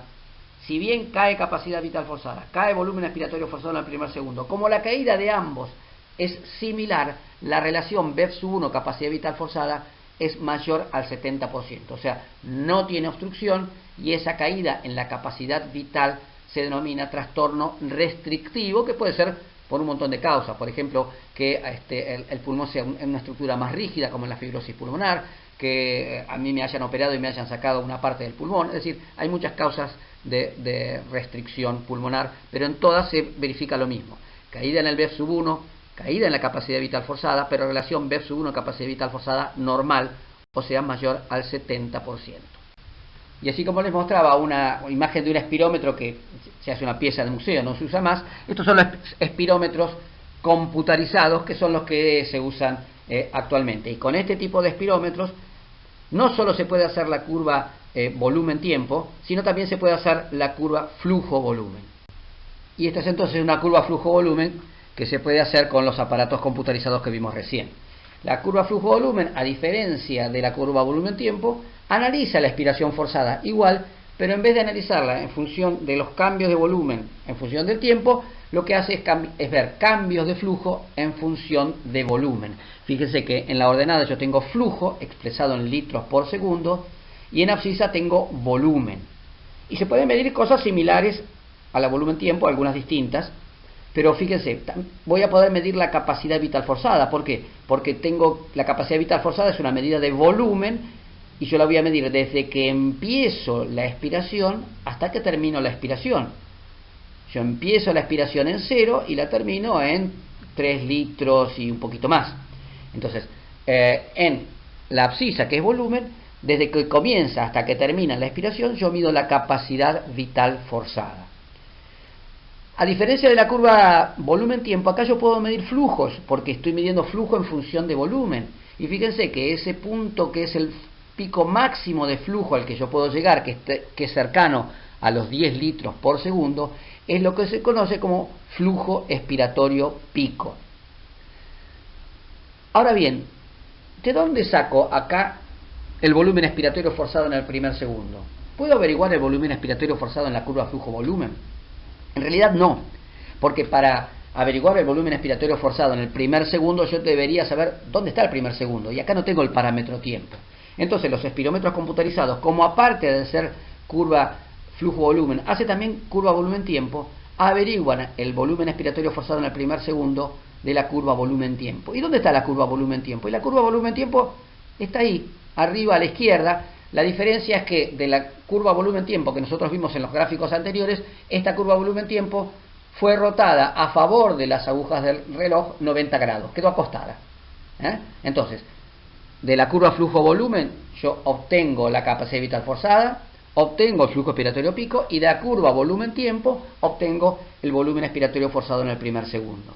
si bien cae capacidad vital forzada, cae volumen expiratorio forzado en el primer segundo, como la caída de ambos es similar, la relación BEF sub 1 capacidad vital forzada es mayor al 70%, o sea, no tiene obstrucción, y esa caída en la capacidad vital se denomina trastorno restrictivo, que puede ser por un montón de causas, por ejemplo, que el pulmón sea una estructura más rígida, como en la fibrosis pulmonar, que a mí me hayan operado y me hayan sacado una parte del pulmón. Es decir, hay muchas causas de restricción pulmonar, pero en todas se verifica lo mismo: caída en el BEF1, caída en la capacidad vital forzada, pero relación BEF1 capacidad vital forzada normal, o sea, mayor al 70%. Y así como les mostraba una imagen de un espirómetro que se hace una pieza de museo, no se usa más, estos son los espirómetros computarizados, que son los que se usan actualmente. Y con este tipo de espirómetros no solo se puede hacer la curva volumen-tiempo, sino también se puede hacer la curva flujo-volumen. Y esta es entonces una curva flujo-volumen que se puede hacer con los aparatos computarizados que vimos recién. La curva flujo-volumen, a diferencia de la curva volumen-tiempo, analiza la expiración forzada igual, pero en vez de analizarla en función de los cambios de volumen en función del tiempo, lo que hace es ver cambios de flujo en función de volumen. Fíjense que en la ordenada yo tengo flujo expresado en litros por segundo, y en abscisa tengo volumen. Y se pueden medir cosas similares a la volumen-tiempo, algunas distintas, pero fíjense, voy a poder medir la capacidad vital forzada. ¿Por qué? Porque tengo la capacidad vital forzada, es una medida de volumen, y yo la voy a medir desde que empiezo la expiración hasta que termino la expiración. Yo empiezo la expiración en 0 y la termino en 3 litros y un poquito más. Entonces, en la abscisa, que es volumen, desde que comienza hasta que termina la expiración, yo mido la capacidad vital forzada. A diferencia de la curva volumen-tiempo, acá yo puedo medir flujos, porque estoy midiendo flujo en función de volumen. Y fíjense que ese punto, que es el pico máximo de flujo al que yo puedo llegar, que es cercano a los 10 litros por segundo, es lo que se conoce como flujo expiratorio pico. Ahora bien, ¿de dónde saco acá el volumen expiratorio forzado en el primer segundo? ¿Puedo averiguar el volumen expiratorio forzado en la curva flujo-volumen? En realidad no, porque para averiguar el volumen expiratorio forzado en el primer segundo yo debería saber dónde está el primer segundo, y acá no tengo el parámetro tiempo. Entonces los espirómetros computarizados, como aparte de ser curva flujo-volumen, hace también curva volumen-tiempo, averiguan el volumen expiratorio forzado en el primer segundo de la curva volumen-tiempo. ¿Y dónde está la curva volumen-tiempo? Y la curva volumen-tiempo está ahí, arriba a la izquierda. La diferencia es que de la curva volumen-tiempo que nosotros vimos en los gráficos anteriores, esta curva volumen-tiempo fue rotada a favor de las agujas del reloj 90 grados, quedó acostada. Entonces, de la curva flujo-volumen yo obtengo la capacidad vital forzada, obtengo el flujo expiratorio pico, y de la curva volumen-tiempo obtengo el volumen expiratorio forzado en el primer segundo.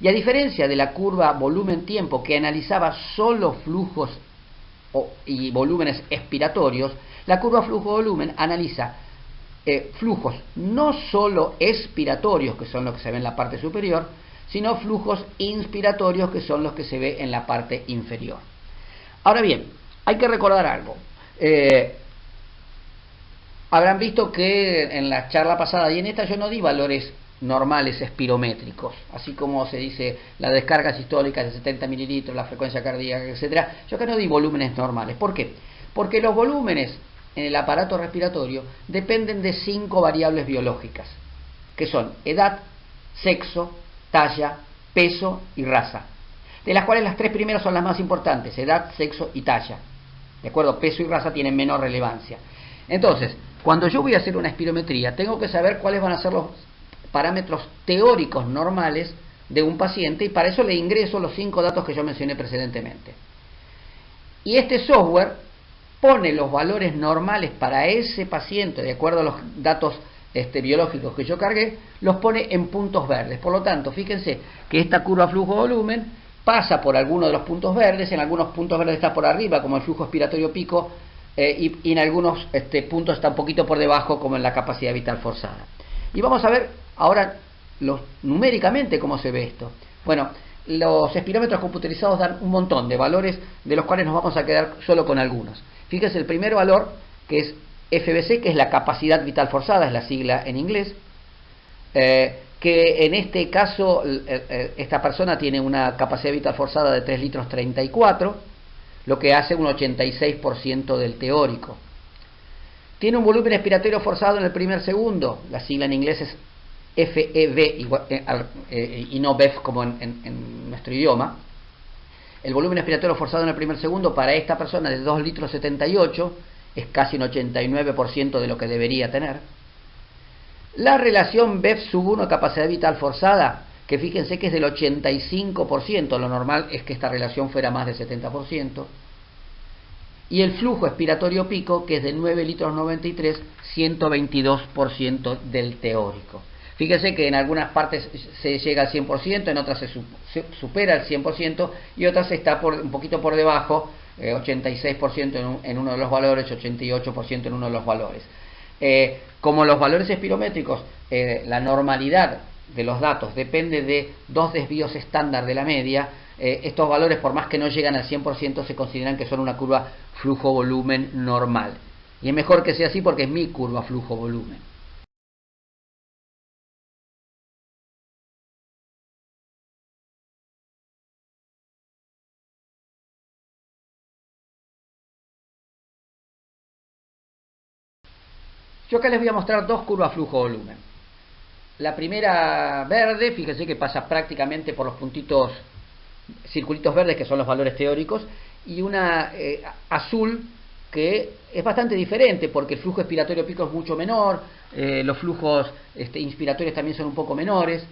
Y a diferencia de la curva volumen-tiempo, que analizaba solo flujos y volúmenes expiratorios, la curva flujo-volumen analiza flujos no solo expiratorios, que son los que se ven en la parte superior, sino flujos inspiratorios, que son los que se ve en la parte inferior. Ahora bien, hay que recordar algo. Habrán visto que en la charla pasada y en esta yo no di valores normales espirométricos, así como se dice la descarga sistólica de 70 mililitros, la frecuencia cardíaca, etcétera. Yo acá no di volúmenes normales. ¿Por qué? Porque los volúmenes en el aparato respiratorio dependen de 5 variables biológicas, que son edad, sexo, talla, peso y raza, de las cuales las 3 primeras son las más importantes: edad, sexo y talla. ¿De acuerdo? Peso y raza tienen menor relevancia. Entonces, cuando yo voy a hacer una espirometría, tengo que saber cuáles van a ser los parámetros teóricos normales de un paciente, y para eso le ingreso los 5 datos que yo mencioné precedentemente. Y este software pone los valores normales para ese paciente, de acuerdo a los datos biológicos que yo cargué, los pone en puntos verdes. Por lo tanto, fíjense que esta curva flujo-volumen pasa por alguno de los puntos verdes, en algunos puntos verdes está por arriba, como el flujo expiratorio pico, y en algunos puntos está un poquito por debajo, como en la capacidad vital forzada. Y vamos a ver ahora numéricamente cómo se ve esto. Bueno, los espirómetros computarizados dan un montón de valores, de los cuales nos vamos a quedar solo con algunos. Fíjense el primer valor, que es FVC, que es la capacidad vital forzada, es la sigla en inglés, que en este caso esta persona tiene una capacidad vital forzada de 3 litros 34. lo que hace un 86% del teórico. Tiene un volumen expiratorio forzado en el primer segundo, la sigla en inglés es FEV, y no BEF como en nuestro idioma. El volumen expiratorio forzado en el primer segundo para esta persona de 2 litros 78 es casi un 89% de lo que debería tener. La relación BEF sub 1 capacidad vital forzada, que fíjense que es del 85%, lo normal es que esta relación fuera más del 70%. Y el flujo expiratorio pico, que es de 9 litros 93, 122% del teórico. Fíjense que en algunas partes se llega al 100%, en otras se supera el 100% y otras está un poquito por debajo, 86% en uno de los valores, 88% en uno de los valores. Como los valores espirométricos, la normalidad de los datos depende de 2 desvíos estándar de la media, estos valores, por más que no llegan al 100%, se consideran que son una curva flujo-volumen normal. Y es mejor que sea así porque es mi curva flujo-volumen. Yo acá les voy a mostrar 2 curvas flujo-volumen. La primera verde, fíjense que pasa prácticamente por los puntitos, circulitos verdes, que son los valores teóricos, y una azul, que es bastante diferente porque el flujo expiratorio pico es mucho menor, los flujos inspiratorios también son un poco menores.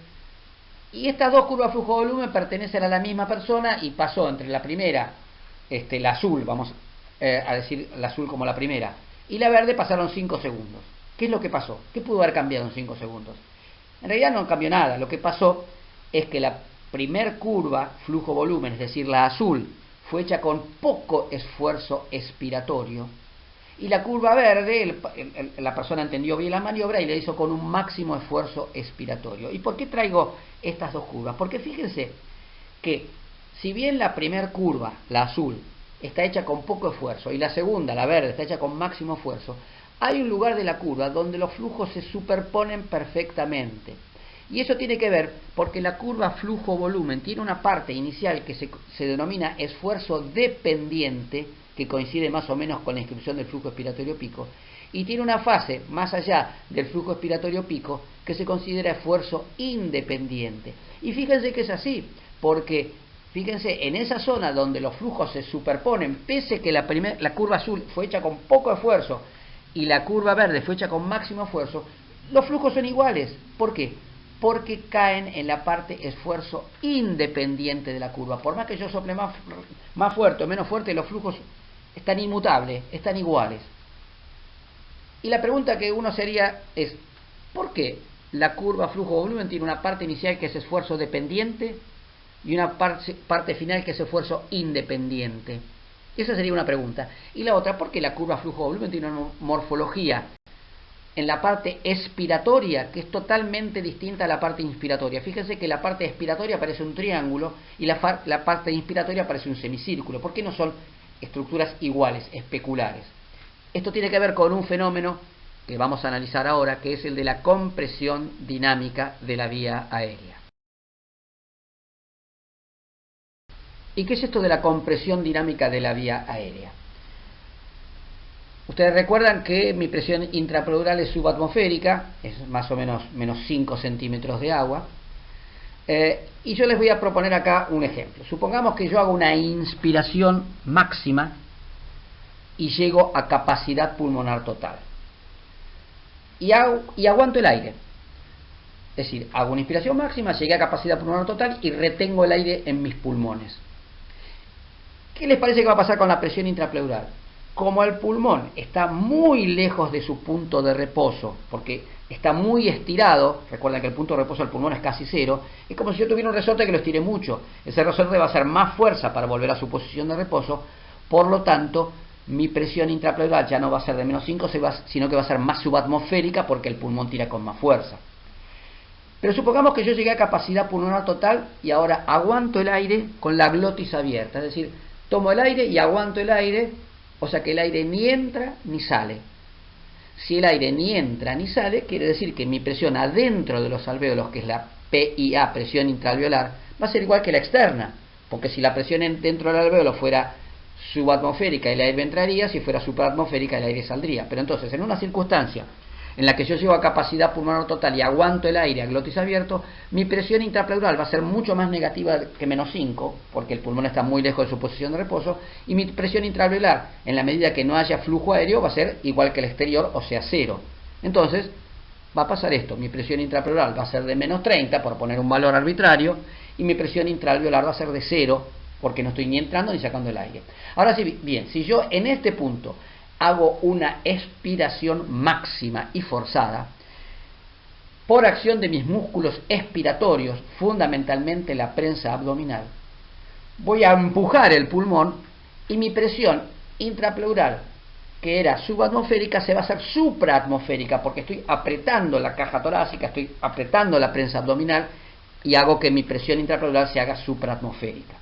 Y estas 2 curvas flujo-volumen pertenecen a la misma persona y pasó entre la primera, la azul, vamos a decir la azul como la primera, y la verde pasaron 5 segundos. ¿Qué es lo que pasó? ¿Qué pudo haber cambiado en 5 segundos? En realidad no cambió nada. Lo que pasó es que la primer curva flujo-volumen, es decir, la azul, fue hecha con poco esfuerzo expiratorio, y la curva verde, la persona entendió bien la maniobra y la hizo con un máximo esfuerzo expiratorio. ¿Y por qué traigo estas 2 curvas? Porque fíjense que si bien la primera curva, la azul, está hecha con poco esfuerzo y la segunda, la verde, está hecha con máximo esfuerzo, hay un lugar de la curva donde los flujos se superponen perfectamente. Y eso tiene que ver porque la curva flujo-volumen tiene una parte inicial que se denomina esfuerzo dependiente, que coincide más o menos con la inscripción del flujo expiratorio pico, y tiene una fase más allá del flujo expiratorio pico que se considera esfuerzo independiente. Y fíjense que es así, porque fíjense, en esa zona donde los flujos se superponen, pese que la curva azul fue hecha con poco esfuerzo y la curva verde fue hecha con máximo esfuerzo, los flujos son iguales. ¿Por qué? Porque caen en la parte esfuerzo independiente de la curva. Por más que yo sople más fuerte o menos fuerte, los flujos están inmutables, están iguales. Y la pregunta que uno sería es, ¿por qué la curva flujo-volumen tiene una parte inicial que es esfuerzo dependiente y una parte final que es esfuerzo independiente? Esa sería una pregunta. Y la otra, ¿por qué la curva flujo-volumen tiene una morfología en la parte expiratoria que es totalmente distinta a la parte inspiratoria? Fíjense que la parte expiratoria parece un triángulo y la parte inspiratoria parece un semicírculo. ¿Por qué no son estructuras iguales, especulares? Esto tiene que ver con un fenómeno que vamos a analizar ahora, que es el de la compresión dinámica de la vía aérea. ¿Y qué es esto de la compresión dinámica de la vía aérea? Ustedes recuerdan que mi presión intrapleural es subatmosférica, es más o menos menos 5 centímetros de agua, y yo les voy a proponer acá un ejemplo. Supongamos que yo hago una inspiración máxima y llego a capacidad pulmonar total, y aguanto el aire. Es decir, hago una inspiración máxima, llegué a capacidad pulmonar total y retengo el aire en mis pulmones. ¿Qué les parece que va a pasar con la presión intrapleural? Como el pulmón está muy lejos de su punto de reposo, porque está muy estirado, recuerden que el punto de reposo del pulmón es casi cero, es como si yo tuviera un resorte que lo estire mucho. Ese resorte va a hacer más fuerza para volver a su posición de reposo, por lo tanto, mi presión intrapleural ya no va a ser de menos 5, sino que va a ser más subatmosférica porque el pulmón tira con más fuerza. Pero supongamos que yo llegué a capacidad pulmonar total y ahora aguanto el aire con la glotis abierta, es decir, tomo el aire y aguanto el aire, o sea que el aire ni entra ni sale. Si el aire ni entra ni sale, quiere decir que mi presión adentro de los alvéolos, que es la PIA, presión intraalveolar, va a ser igual que la externa, porque si la presión dentro del alvéolo fuera subatmosférica el aire entraría, si fuera supratmosférica el aire saldría. Pero entonces, en una circunstancia en la que yo llego a capacidad pulmonar total y aguanto el aire a glotis abierto, mi presión intrapleural va a ser mucho más negativa que menos 5, porque el pulmón está muy lejos de su posición de reposo, y mi presión intraalveolar, en la medida que no haya flujo aéreo, va a ser igual que el exterior, o sea, 0. Entonces, va a pasar esto, mi presión intrapleural va a ser de menos 30, por poner un valor arbitrario, y mi presión intraalveolar va a ser de 0, porque no estoy ni entrando ni sacando el aire. Ahora sí, bien, si yo en este punto hago una expiración máxima y forzada, por acción de mis músculos expiratorios, fundamentalmente la prensa abdominal, voy a empujar el pulmón y mi presión intrapleural, que era subatmosférica, se va a hacer supraatmosférica, porque estoy apretando la caja torácica, estoy apretando la prensa abdominal y hago que mi presión intrapleural se haga supraatmosférica.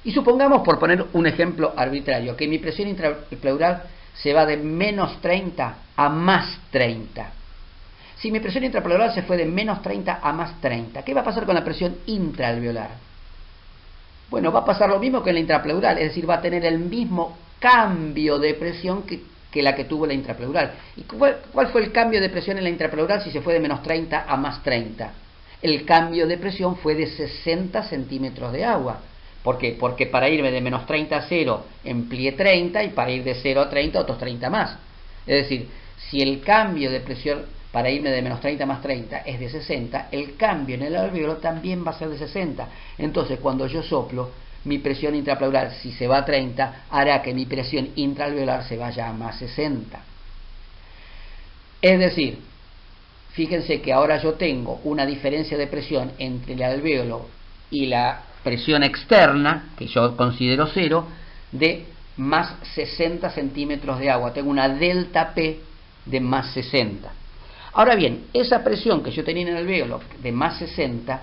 Y supongamos, por poner un ejemplo arbitrario, que mi presión intrapleural se va de menos 30 a más 30. Si mi presión intrapleural se fue de menos 30 a más 30, ¿qué va a pasar con la presión intraalveolar? Bueno, va a pasar lo mismo que en la intrapleural, es decir, va a tener el mismo cambio de presión que la que tuvo la intrapleural. ¿Y cuál fue el cambio de presión en la intrapleural si se fue de menos 30 a más 30? El cambio de presión fue de 60 centímetros de agua. ¿Por qué? Porque para irme de menos 30 a 0 empleé 30 y para ir de 0 a 30 otros 30 más. Es decir, si el cambio de presión para irme de menos 30 a más 30 es de 60, el cambio en el alvéolo también va a ser de 60. Entonces, cuando yo soplo, mi presión intrapleural, si se va a 30, hará que mi presión intraalveolar se vaya a más 60. Es decir, fíjense que ahora yo tengo una diferencia de presión entre el alvéolo y la presión externa, que yo considero 0, de más 60 centímetros de agua. Tengo una delta P de más 60. Ahora bien, esa presión que yo tenía en el alvéolo de más 60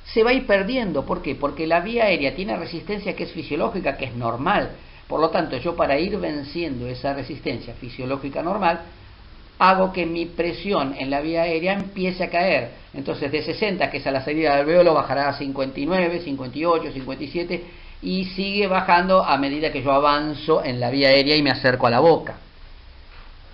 se va a ir perdiendo. ¿Por qué? Porque la vía aérea tiene resistencia que es fisiológica, que es normal. Por lo tanto, yo para ir venciendo esa resistencia fisiológica normal, hago que mi presión en la vía aérea empiece a caer. Entonces de 60, que es a la salida del alvéolo, bajará a 59, 58, 57 y sigue bajando a medida que yo avanzo en la vía aérea y me acerco a la boca.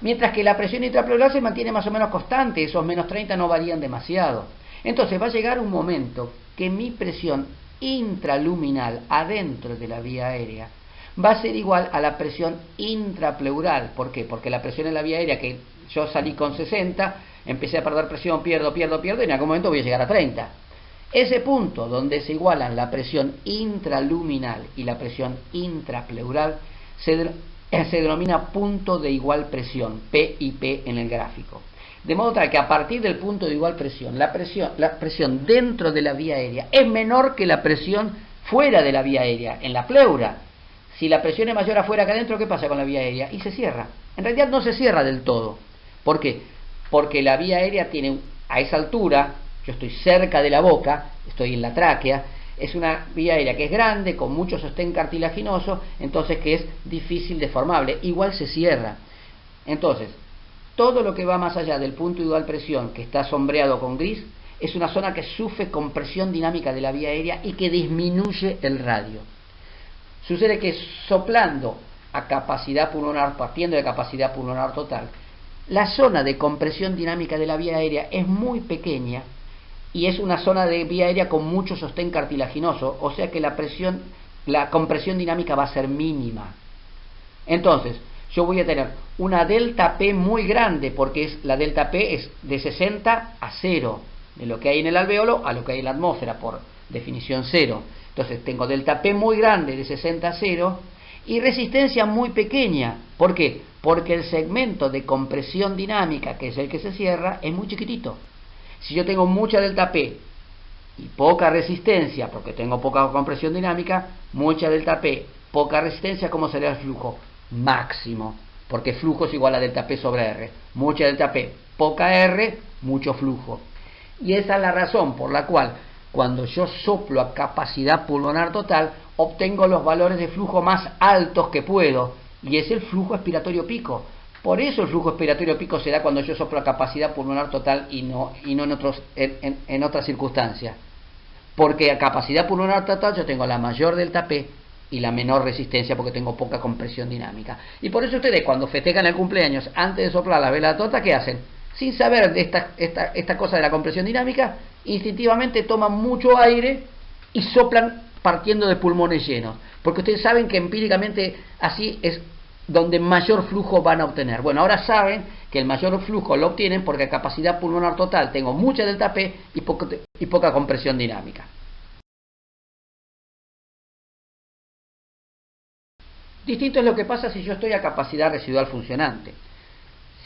Mientras que la presión intrapleural se mantiene más o menos constante, esos menos 30 no varían demasiado. Entonces va a llegar un momento que mi presión intraluminal adentro de la vía aérea va a ser igual a la presión intrapleural. ¿Por qué? Porque la presión en la vía aérea, que yo salí con 60, empecé a perder presión, pierdo, y en algún momento voy a llegar a 30. Ese punto donde se igualan la presión intraluminal y la presión intrapleural se denomina punto de igual presión, P y P en el gráfico. De modo tal que a partir del punto de igual presión, la presión dentro de la vía aérea es menor que la presión fuera de la vía aérea, en la pleura. Si la presión es mayor afuera que adentro, ¿qué pasa con la vía aérea? Y se cierra. En realidad no se cierra del todo. ¿Por qué? Porque la vía aérea tiene, a esa altura, yo estoy cerca de la boca, estoy en la tráquea, es una vía aérea que es grande, con mucho sostén cartilaginoso, entonces que es difícil deformable. Igual se cierra. Entonces, todo lo que va más allá del punto de igual presión, que está sombreado con gris, es una zona que sufre compresión dinámica de la vía aérea y que disminuye el radio. Sucede que soplando a capacidad pulmonar, partiendo de capacidad pulmonar total, la zona de compresión dinámica de la vía aérea es muy pequeña y es una zona de vía aérea con mucho sostén cartilaginoso, o sea que la compresión dinámica va a ser mínima. Entonces, yo voy a tener una delta P muy grande, porque la delta P es de 60 a 0, de lo que hay en el alvéolo a lo que hay en la atmósfera, por definición 0. Entonces tengo delta P muy grande, de 60 a 0, y resistencia muy pequeña. ¿Por qué? Porque el segmento de compresión dinámica, que es el que se cierra, es muy chiquitito. Si yo tengo mucha delta P y poca resistencia, porque tengo poca compresión dinámica, mucha delta P, poca resistencia, ¿cómo sería el flujo? Máximo, porque flujo es igual a delta P sobre R. Mucha delta P, poca R, mucho flujo. Y esa es la razón por la cual cuando yo soplo a capacidad pulmonar total, obtengo los valores de flujo más altos que puedo, y es el flujo expiratorio pico. Por eso el flujo expiratorio pico se da cuando yo soplo a capacidad pulmonar total y no en otras circunstancias. Porque a capacidad pulmonar total yo tengo la mayor delta P y la menor resistencia porque tengo poca compresión dinámica. Y por eso ustedes cuando festejan el cumpleaños, antes de soplar la vela de torta, ¿qué hacen? Sin saber de esta cosa de la compresión dinámica, instintivamente toman mucho aire y soplan partiendo de pulmones llenos, porque ustedes saben que empíricamente así es donde mayor flujo van a obtener. Bueno, ahora saben que el mayor flujo lo obtienen porque a capacidad pulmonar total tengo mucha delta P y poca compresión dinámica. Distinto es lo que pasa si yo estoy a capacidad residual funcionante.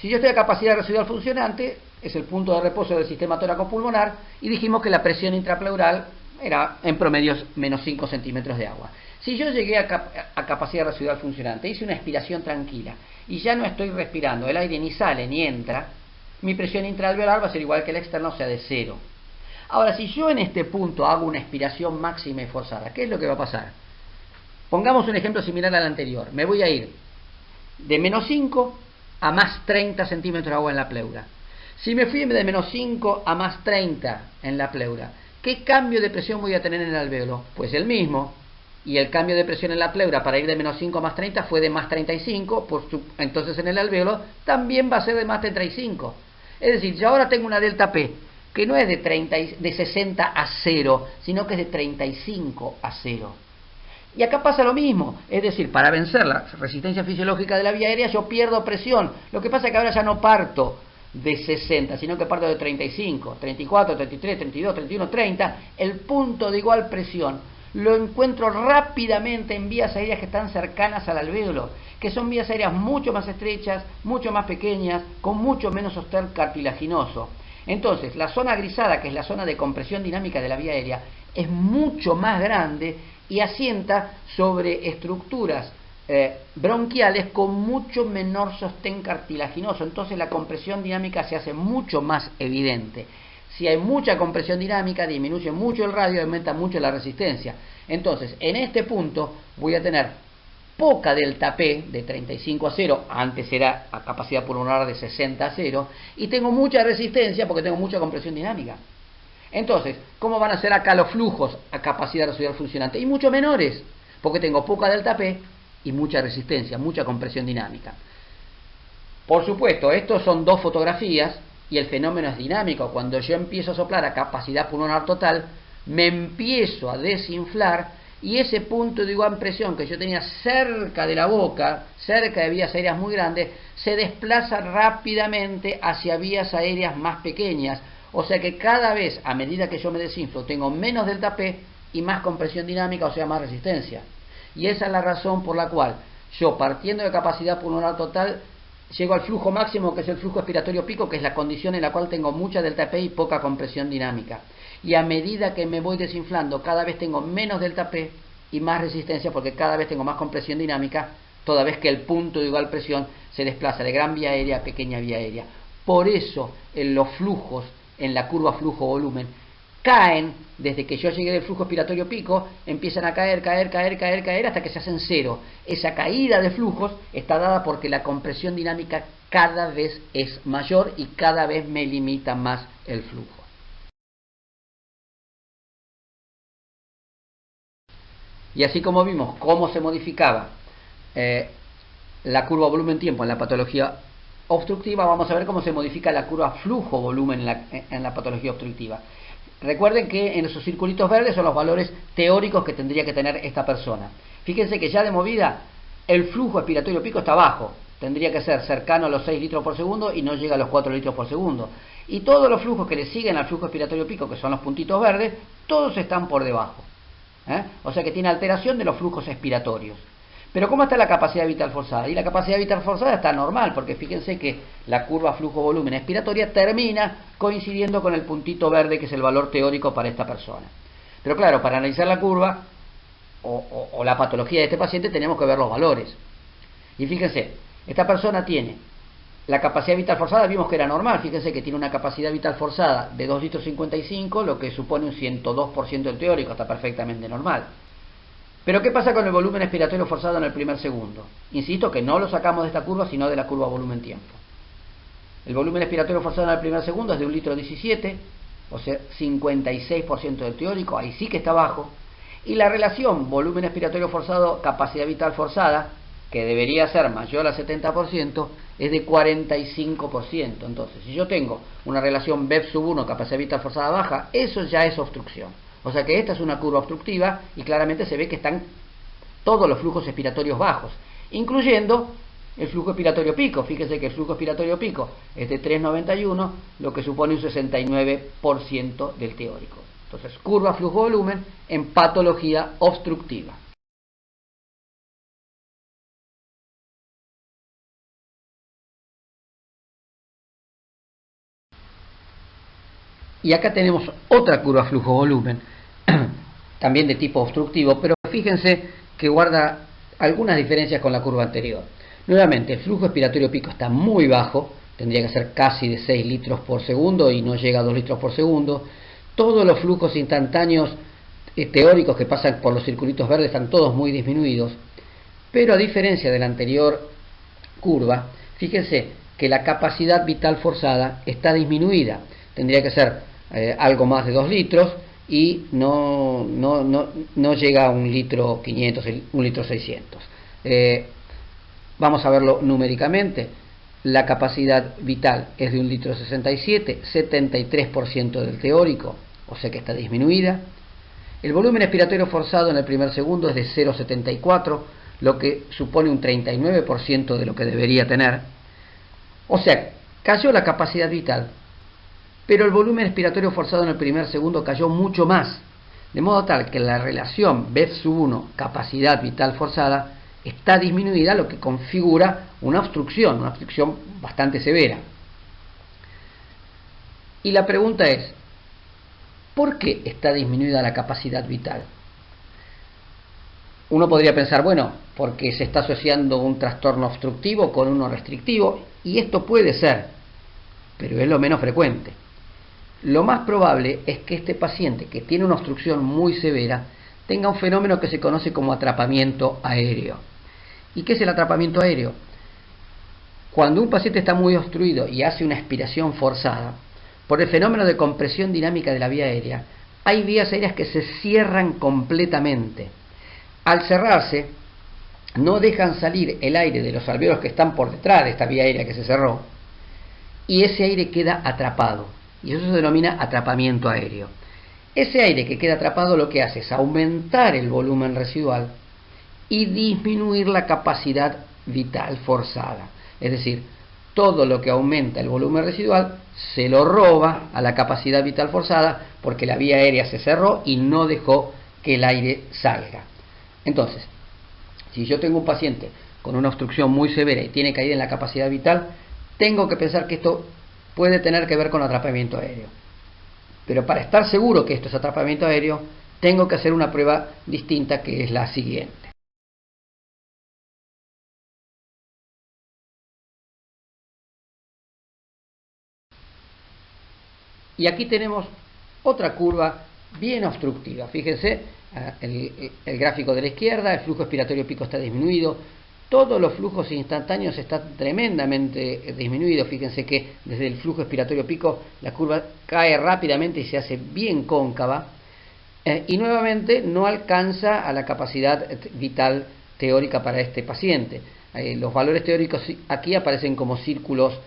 Si yo estoy a capacidad residual funcionante, es el punto de reposo del sistema tóraco-pulmonar, y dijimos que la presión intrapleural era en promedio menos 5 centímetros de agua. Si yo llegué a capacidad residual funcionante, hice una expiración tranquila, y ya no estoy respirando, el aire ni sale ni entra, mi presión intraalveolar va a ser igual que la externa, o sea, de 0. Ahora, si yo en este punto hago una expiración máxima y forzada, ¿qué es lo que va a pasar? Pongamos un ejemplo similar al anterior. Me voy a ir de menos 5 a más 30 centímetros de agua en la pleura. Si me fui de menos 5 a más 30 en la pleura, ¿qué cambio de presión voy a tener en el alvéolo? Pues el mismo. Y el cambio de presión en la pleura para ir de menos 5 a más 30 fue de más 35, entonces en el alvéolo también va a ser de más 35. Es decir, yo ahora tengo una delta P que no es de 60 a 0, sino que es de 35 a 0. Y acá pasa lo mismo, es decir, para vencer la resistencia fisiológica de la vía aérea yo pierdo presión. Lo que pasa es que ahora ya no parto de 60, sino que parto de 35, 34, 33, 32, 31, 30. El punto de igual presión lo encuentro rápidamente en vías aéreas que están cercanas al alvéolo, que son vías aéreas mucho más estrechas, mucho más pequeñas, con mucho menos sostén cartilaginoso. Entonces, la zona grisada, que es la zona de compresión dinámica de la vía aérea, es mucho más grande y asienta sobre estructuras bronquiales con mucho menor sostén cartilaginoso. Entonces la compresión dinámica se hace mucho más evidente. Si hay mucha compresión dinámica, disminuye mucho el radio y aumenta mucho la resistencia. Entonces, en este punto voy a tener poca delta P de 35 a 0, antes era a capacidad pulmonar de 60 a 0, y tengo mucha resistencia porque tengo mucha compresión dinámica. Entonces, ¿cómo van a ser acá los flujos a capacidad residual funcionante? Y mucho menores, porque tengo poca delta P y mucha resistencia, mucha compresión dinámica. Por supuesto, estos son dos fotografías y el fenómeno es dinámico. Cuando yo empiezo a soplar a capacidad pulmonar total, me empiezo a desinflar y ese punto de igual presión que yo tenía cerca de la boca, cerca de vías aéreas muy grandes, se desplaza rápidamente hacia vías aéreas más pequeñas. O sea que cada vez, a medida que yo me desinflo, tengo menos delta P y más compresión dinámica, o sea, más resistencia. Y esa es la razón por la cual yo, partiendo de capacidad pulmonar total, llego al flujo máximo, que es el flujo expiratorio pico, que es la condición en la cual tengo mucha delta P y poca compresión dinámica. Y a medida que me voy desinflando, cada vez tengo menos delta P y más resistencia, porque cada vez tengo más compresión dinámica, toda vez que el punto de igual presión se desplaza de gran vía aérea a pequeña vía aérea. Por eso, en los flujos, en la curva flujo-volumen, caen, desde que yo llegué del flujo expiratorio pico, empiezan a caer hasta que se hacen cero. Esa caída de flujos está dada porque la compresión dinámica cada vez es mayor y cada vez me limita más el flujo. Y así como vimos cómo se modificaba la curva volumen-tiempo en la patología obstructiva, vamos a ver cómo se modifica la curva flujo-volumen en la patología obstructiva. Recuerden que en esos circulitos verdes son los valores teóricos que tendría que tener esta persona. Fíjense que ya de movida el flujo expiratorio pico está bajo. Tendría que ser cercano a los 6 litros por segundo y no llega a los 4 litros por segundo. Y todos los flujos que le siguen al flujo expiratorio pico, que son los puntitos verdes, todos están por debajo. O sea que tiene alteración de los flujos expiratorios. Pero ¿cómo está la capacidad vital forzada? Y la capacidad vital forzada está normal, porque fíjense que la curva flujo-volumen expiratoria termina coincidiendo con el puntito verde, que es el valor teórico para esta persona. Pero claro, para analizar la curva o la patología de este paciente tenemos que ver los valores. Y fíjense, esta persona tiene la capacidad vital forzada, vimos que era normal. Fíjense que tiene una capacidad vital forzada de 2,55 litros, lo que supone un 102% del teórico, está perfectamente normal. Pero ¿qué pasa con el volumen expiratorio forzado en el primer segundo? Insisto que no lo sacamos de esta curva, sino de la curva volumen-tiempo. El volumen expiratorio forzado en el primer segundo es de 1,17 litros, o sea, 56% del teórico, ahí sí que está bajo. Y la relación volumen expiratorio forzado, capacidad vital forzada, que debería ser mayor al 70%, es de 45%. Entonces, si yo tengo una relación BEP sub 1, capacidad vital forzada baja, eso ya es obstrucción. O sea que esta es una curva obstructiva y claramente se ve que están todos los flujos expiratorios bajos, incluyendo el flujo expiratorio pico. Fíjese que el flujo expiratorio pico es de 3,91, lo que supone un 69% del teórico. Entonces, curva flujo-volumen en patología obstructiva. Y acá tenemos otra curva flujo-volumen, también de tipo obstructivo, pero fíjense que guarda algunas diferencias con la curva anterior. Nuevamente, el flujo expiratorio pico está muy bajo, tendría que ser casi de 6 litros por segundo y no llega a 2 litros por segundo. Todos los flujos instantáneos teóricos que pasan por los circulitos verdes están todos muy disminuidos, pero a diferencia de la anterior curva, fíjense que la capacidad vital forzada está disminuida. Tendría que ser algo más de 2 litros y no llega a 1 litro 500, 1 litro 600. Vamos a verlo numéricamente. La capacidad vital es de 1 litro 67, 73% del teórico, o sea que está disminuida. El volumen expiratorio forzado en el primer segundo es de 0,74, lo que supone un 39% de lo que debería tener. O sea, cayó la capacidad vital, pero el volumen expiratorio forzado en el primer segundo cayó mucho más, de modo tal que la relación BEF sub 1, capacidad vital forzada, está disminuida, lo que configura una obstrucción bastante severa. Y la pregunta es, ¿por qué está disminuida la capacidad vital? Uno podría pensar, bueno, porque se está asociando un trastorno obstructivo con uno restrictivo, y esto puede ser, pero es lo menos frecuente. Lo más probable es que este paciente, que tiene una obstrucción muy severa, tenga un fenómeno que se conoce como atrapamiento aéreo. ¿Y qué es el atrapamiento aéreo? Cuando un paciente está muy obstruido y hace una expiración forzada, por el fenómeno de compresión dinámica de la vía aérea, hay vías aéreas que se cierran completamente. Al cerrarse, no dejan salir el aire de los alvéolos que están por detrás de esta vía aérea que se cerró, y ese aire queda atrapado, y eso se denomina atrapamiento aéreo. Ese aire que queda atrapado lo que hace es aumentar el volumen residual y disminuir la capacidad vital forzada. Es decir, todo lo que aumenta el volumen residual se lo roba a la capacidad vital forzada porque la vía aérea se cerró y no dejó que el aire salga. Entonces, si yo tengo un paciente con una obstrucción muy severa y tiene caída en la capacidad vital, tengo que pensar que esto puede tener que ver con atrapamiento aéreo. Pero para estar seguro que esto es atrapamiento aéreo, tengo que hacer una prueba distinta, que es la siguiente. Y aquí tenemos otra curva bien obstructiva. Fíjense, el gráfico de la izquierda, el flujo expiratorio pico está disminuido, todos los flujos instantáneos están tremendamente disminuidos. Fíjense que desde el flujo expiratorio pico la curva cae rápidamente y se hace bien cóncava, y nuevamente no alcanza a la capacidad vital teórica para este paciente. Los valores teóricos aquí aparecen como círculos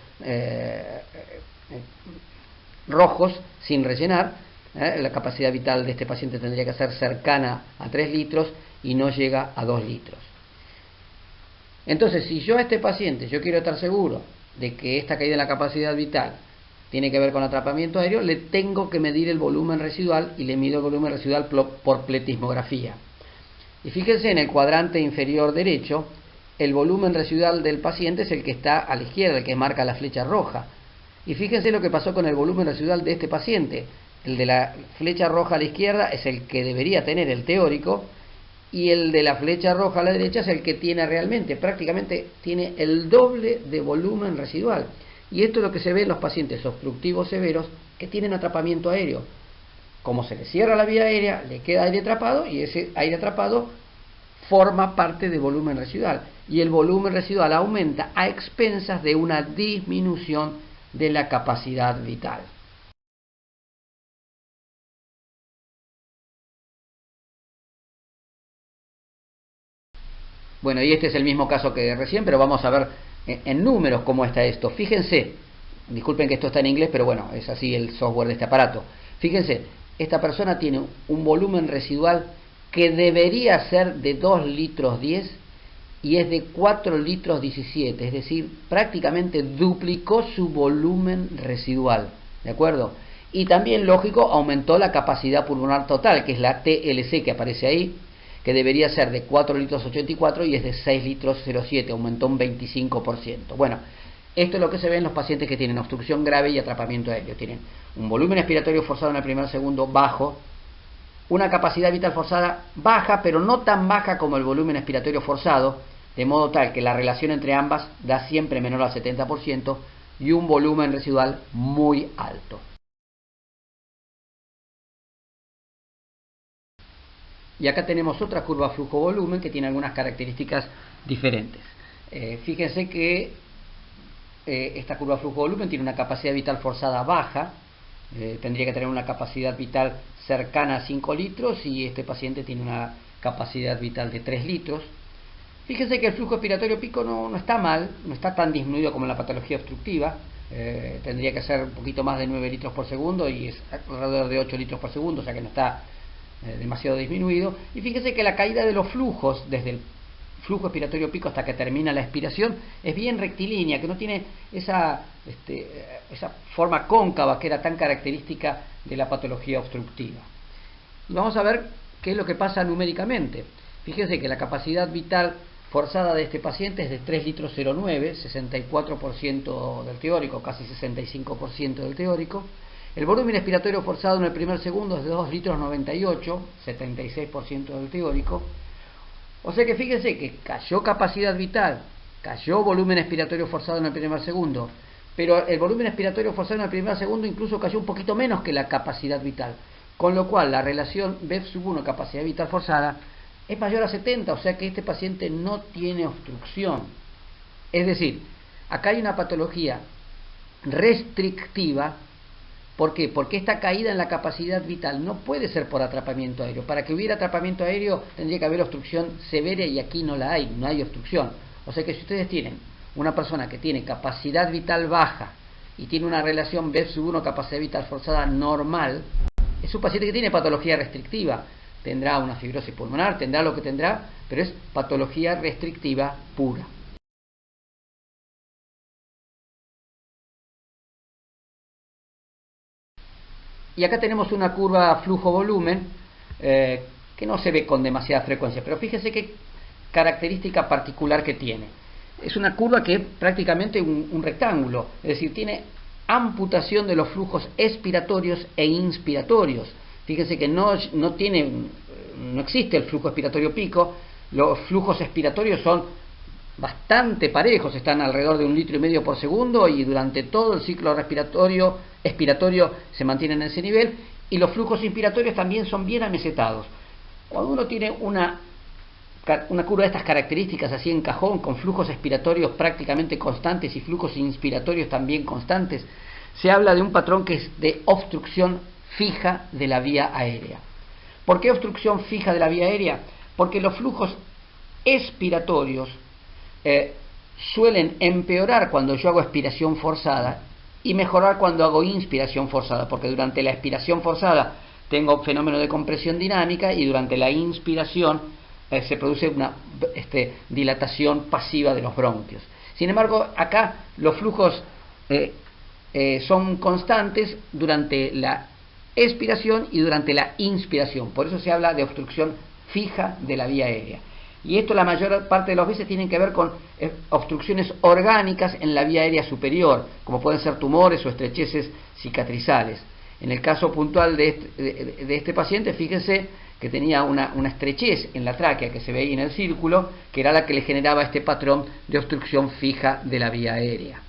rojos sin rellenar. La capacidad vital de este paciente tendría que ser cercana a 3 litros y no llega a 2 litros. Entonces, si yo a este paciente yo quiero estar seguro de que esta caída en la capacidad vital tiene que ver con atrapamiento aéreo, le tengo que medir el volumen residual, y le mido el volumen residual por pletismografía. Y fíjense, en el cuadrante inferior derecho, el volumen residual del paciente es el que está a la izquierda, el que marca la flecha roja. Y fíjense lo que pasó con el volumen residual de este paciente. El de la flecha roja a la izquierda es el que debería tener el teórico, y el de la flecha roja a la derecha es el que tiene realmente, prácticamente tiene el doble de volumen residual. Y esto es lo que se ve en los pacientes obstructivos severos que tienen atrapamiento aéreo. Como se le cierra la vía aérea, le queda aire atrapado, y ese aire atrapado forma parte del volumen residual. Y el volumen residual aumenta a expensas de una disminución de la capacidad vital. Bueno, y este es el mismo caso que recién, pero vamos a ver en números cómo está esto. Fíjense, disculpen que esto está en inglés, pero bueno, es así el software de este aparato. Fíjense, esta persona tiene un volumen residual que debería ser de 2 litros 10 y es de 4 litros 17, es decir, prácticamente duplicó su volumen residual, ¿de acuerdo? Y también, lógico, aumentó la capacidad pulmonar total, que es la TLC que aparece ahí, que debería ser de 4 litros 84 y es de 6 litros 07, aumentó un 25%. Bueno, esto es lo que se ve en los pacientes que tienen obstrucción grave y atrapamiento aéreo. Tienen un volumen expiratorio forzado en el primer segundo bajo, una capacidad vital forzada baja, pero no tan baja como el volumen expiratorio forzado, de modo tal que la relación entre ambas da siempre menor al 70% y un volumen residual muy alto. Y acá tenemos otra curva flujo-volumen que tiene algunas características diferentes. Fíjense que esta curva flujo-volumen tiene una capacidad vital forzada baja, tendría que tener una capacidad vital cercana a 5 litros y este paciente tiene una capacidad vital de 3 litros. Fíjense que el flujo expiratorio pico no está mal, no está tan disminuido como en la patología obstructiva, tendría que ser un poquito más de 9 litros por segundo y es alrededor de 8 litros por segundo, o sea que no está demasiado disminuido. Y fíjense que la caída de los flujos desde el flujo expiratorio pico hasta que termina la expiración es bien rectilínea, que no tiene esa forma cóncava que era tan característica de la patología obstructiva. Y vamos a ver qué es lo que pasa numéricamente. Fíjense que la capacidad vital forzada de este paciente es de 3 litros 09, 64% del teórico, casi 65% del teórico. El volumen expiratorio forzado en el primer segundo es de 2 litros 98, 76% del teórico. O sea que fíjense que cayó capacidad vital, cayó volumen expiratorio forzado en el primer segundo, pero el volumen expiratorio forzado en el primer segundo incluso cayó un poquito menos que la capacidad vital, con lo cual la relación BEF/1 capacidad vital forzada es mayor a 70, o sea que este paciente no tiene obstrucción. Es decir, acá hay una patología restrictiva. ¿Por qué? Porque esta caída en la capacidad vital no puede ser por atrapamiento aéreo. Para que hubiera atrapamiento aéreo tendría que haber obstrucción severa y aquí no la hay, no hay obstrucción. O sea que si ustedes tienen una persona que tiene capacidad vital baja y tiene una relación BEF/1 capacidad vital forzada normal, es un paciente que tiene patología restrictiva. Tendrá una fibrosis pulmonar, tendrá lo que tendrá, pero es patología restrictiva pura. Y acá tenemos una curva flujo-volumen que no se ve con demasiada frecuencia, pero fíjense qué característica particular que tiene. Es una curva que es prácticamente un rectángulo, es decir, tiene amputación de los flujos expiratorios e inspiratorios. Fíjense que no existe el flujo expiratorio pico, los flujos expiratorios son bastante parejos, están alrededor de 1,5 litros por segundo y durante todo el ciclo expiratorio se mantienen en ese nivel, y los flujos inspiratorios también son bien amesetados. Cuando uno tiene una curva de estas características así en cajón, con flujos expiratorios prácticamente constantes y flujos inspiratorios también constantes, se habla de un patrón que es de obstrucción fija de la vía aérea. ¿Por qué obstrucción fija de la vía aérea? Porque los flujos expiratorios suelen empeorar cuando yo hago expiración forzada y mejorar cuando hago inspiración forzada, porque durante la expiración forzada tengo fenómeno de compresión dinámica y durante la inspiración se produce una dilatación pasiva de los bronquios. Sin embargo, acá los flujos son constantes durante la expiración y durante la inspiración, por eso se habla de obstrucción fija de la vía aérea. Y esto la mayor parte de las veces tienen que ver con obstrucciones orgánicas en la vía aérea superior, como pueden ser tumores o estrecheces cicatrizales. En el caso puntual de este paciente, fíjense que tenía una estrechez en la tráquea que se ve ahí en el círculo, que era la que le generaba este patrón de obstrucción fija de la vía aérea.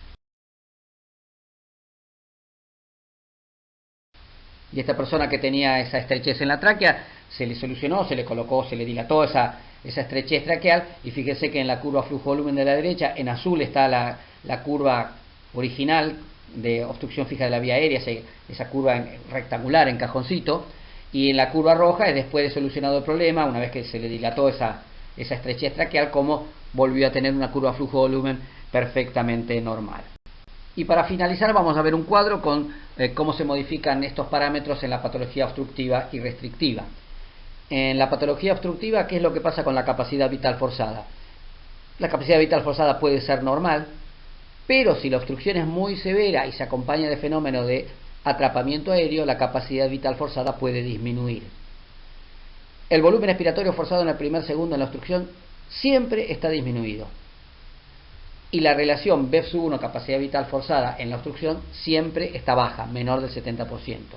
Y esta persona que tenía esa estrechez en la tráquea, se le solucionó, se le colocó, se le dilató esa estrechez traqueal, y fíjese que en la curva flujo-volumen de la derecha, en azul está la curva original de obstrucción fija de la vía aérea, esa curva rectangular en cajoncito, y en la curva roja es después de solucionado el problema, una vez que se le dilató esa esa estrechez traqueal, como volvió a tener una curva flujo-volumen perfectamente normal. Y para finalizar vamos a ver un cuadro con cómo se modifican estos parámetros en la patología obstructiva y restrictiva. En la patología obstructiva, ¿qué es lo que pasa con la capacidad vital forzada? La capacidad vital forzada puede ser normal, pero si la obstrucción es muy severa y se acompaña de fenómeno de atrapamiento aéreo, la capacidad vital forzada puede disminuir. El volumen expiratorio forzado en el primer segundo en la obstrucción siempre está disminuido. Y la relación BEF/1 capacidad vital forzada en la obstrucción siempre está baja, menor del 70%.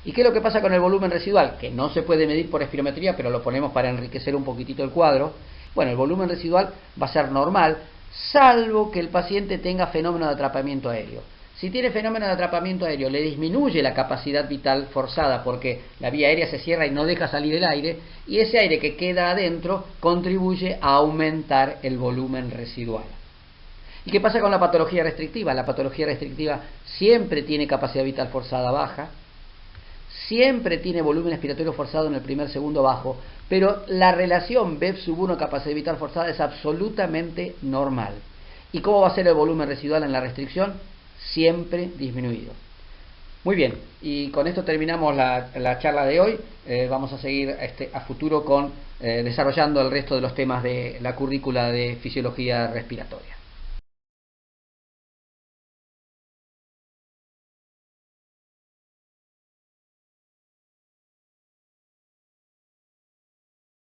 ¿Y qué es lo que pasa con el volumen residual? Que no se puede medir por espirometría, pero lo ponemos para enriquecer un poquitito el cuadro. Bueno, el volumen residual va a ser normal, salvo que el paciente tenga fenómeno de atrapamiento aéreo. Si tiene fenómeno de atrapamiento aéreo, le disminuye la capacidad vital forzada porque la vía aérea se cierra y no deja salir el aire, y ese aire que queda adentro contribuye a aumentar el volumen residual. ¿Y qué pasa con la patología restrictiva? La patología restrictiva siempre tiene capacidad vital forzada baja, siempre tiene volumen expiratorio forzado en el primer segundo bajo, pero la relación BEF/1 capacidad vital forzada es absolutamente normal. ¿Y cómo va a ser el volumen residual en la restricción? Siempre disminuido. Muy bien, y con esto terminamos la charla de hoy. Vamos a seguir a futuro con desarrollando el resto de los temas de la currícula de fisiología respiratoria.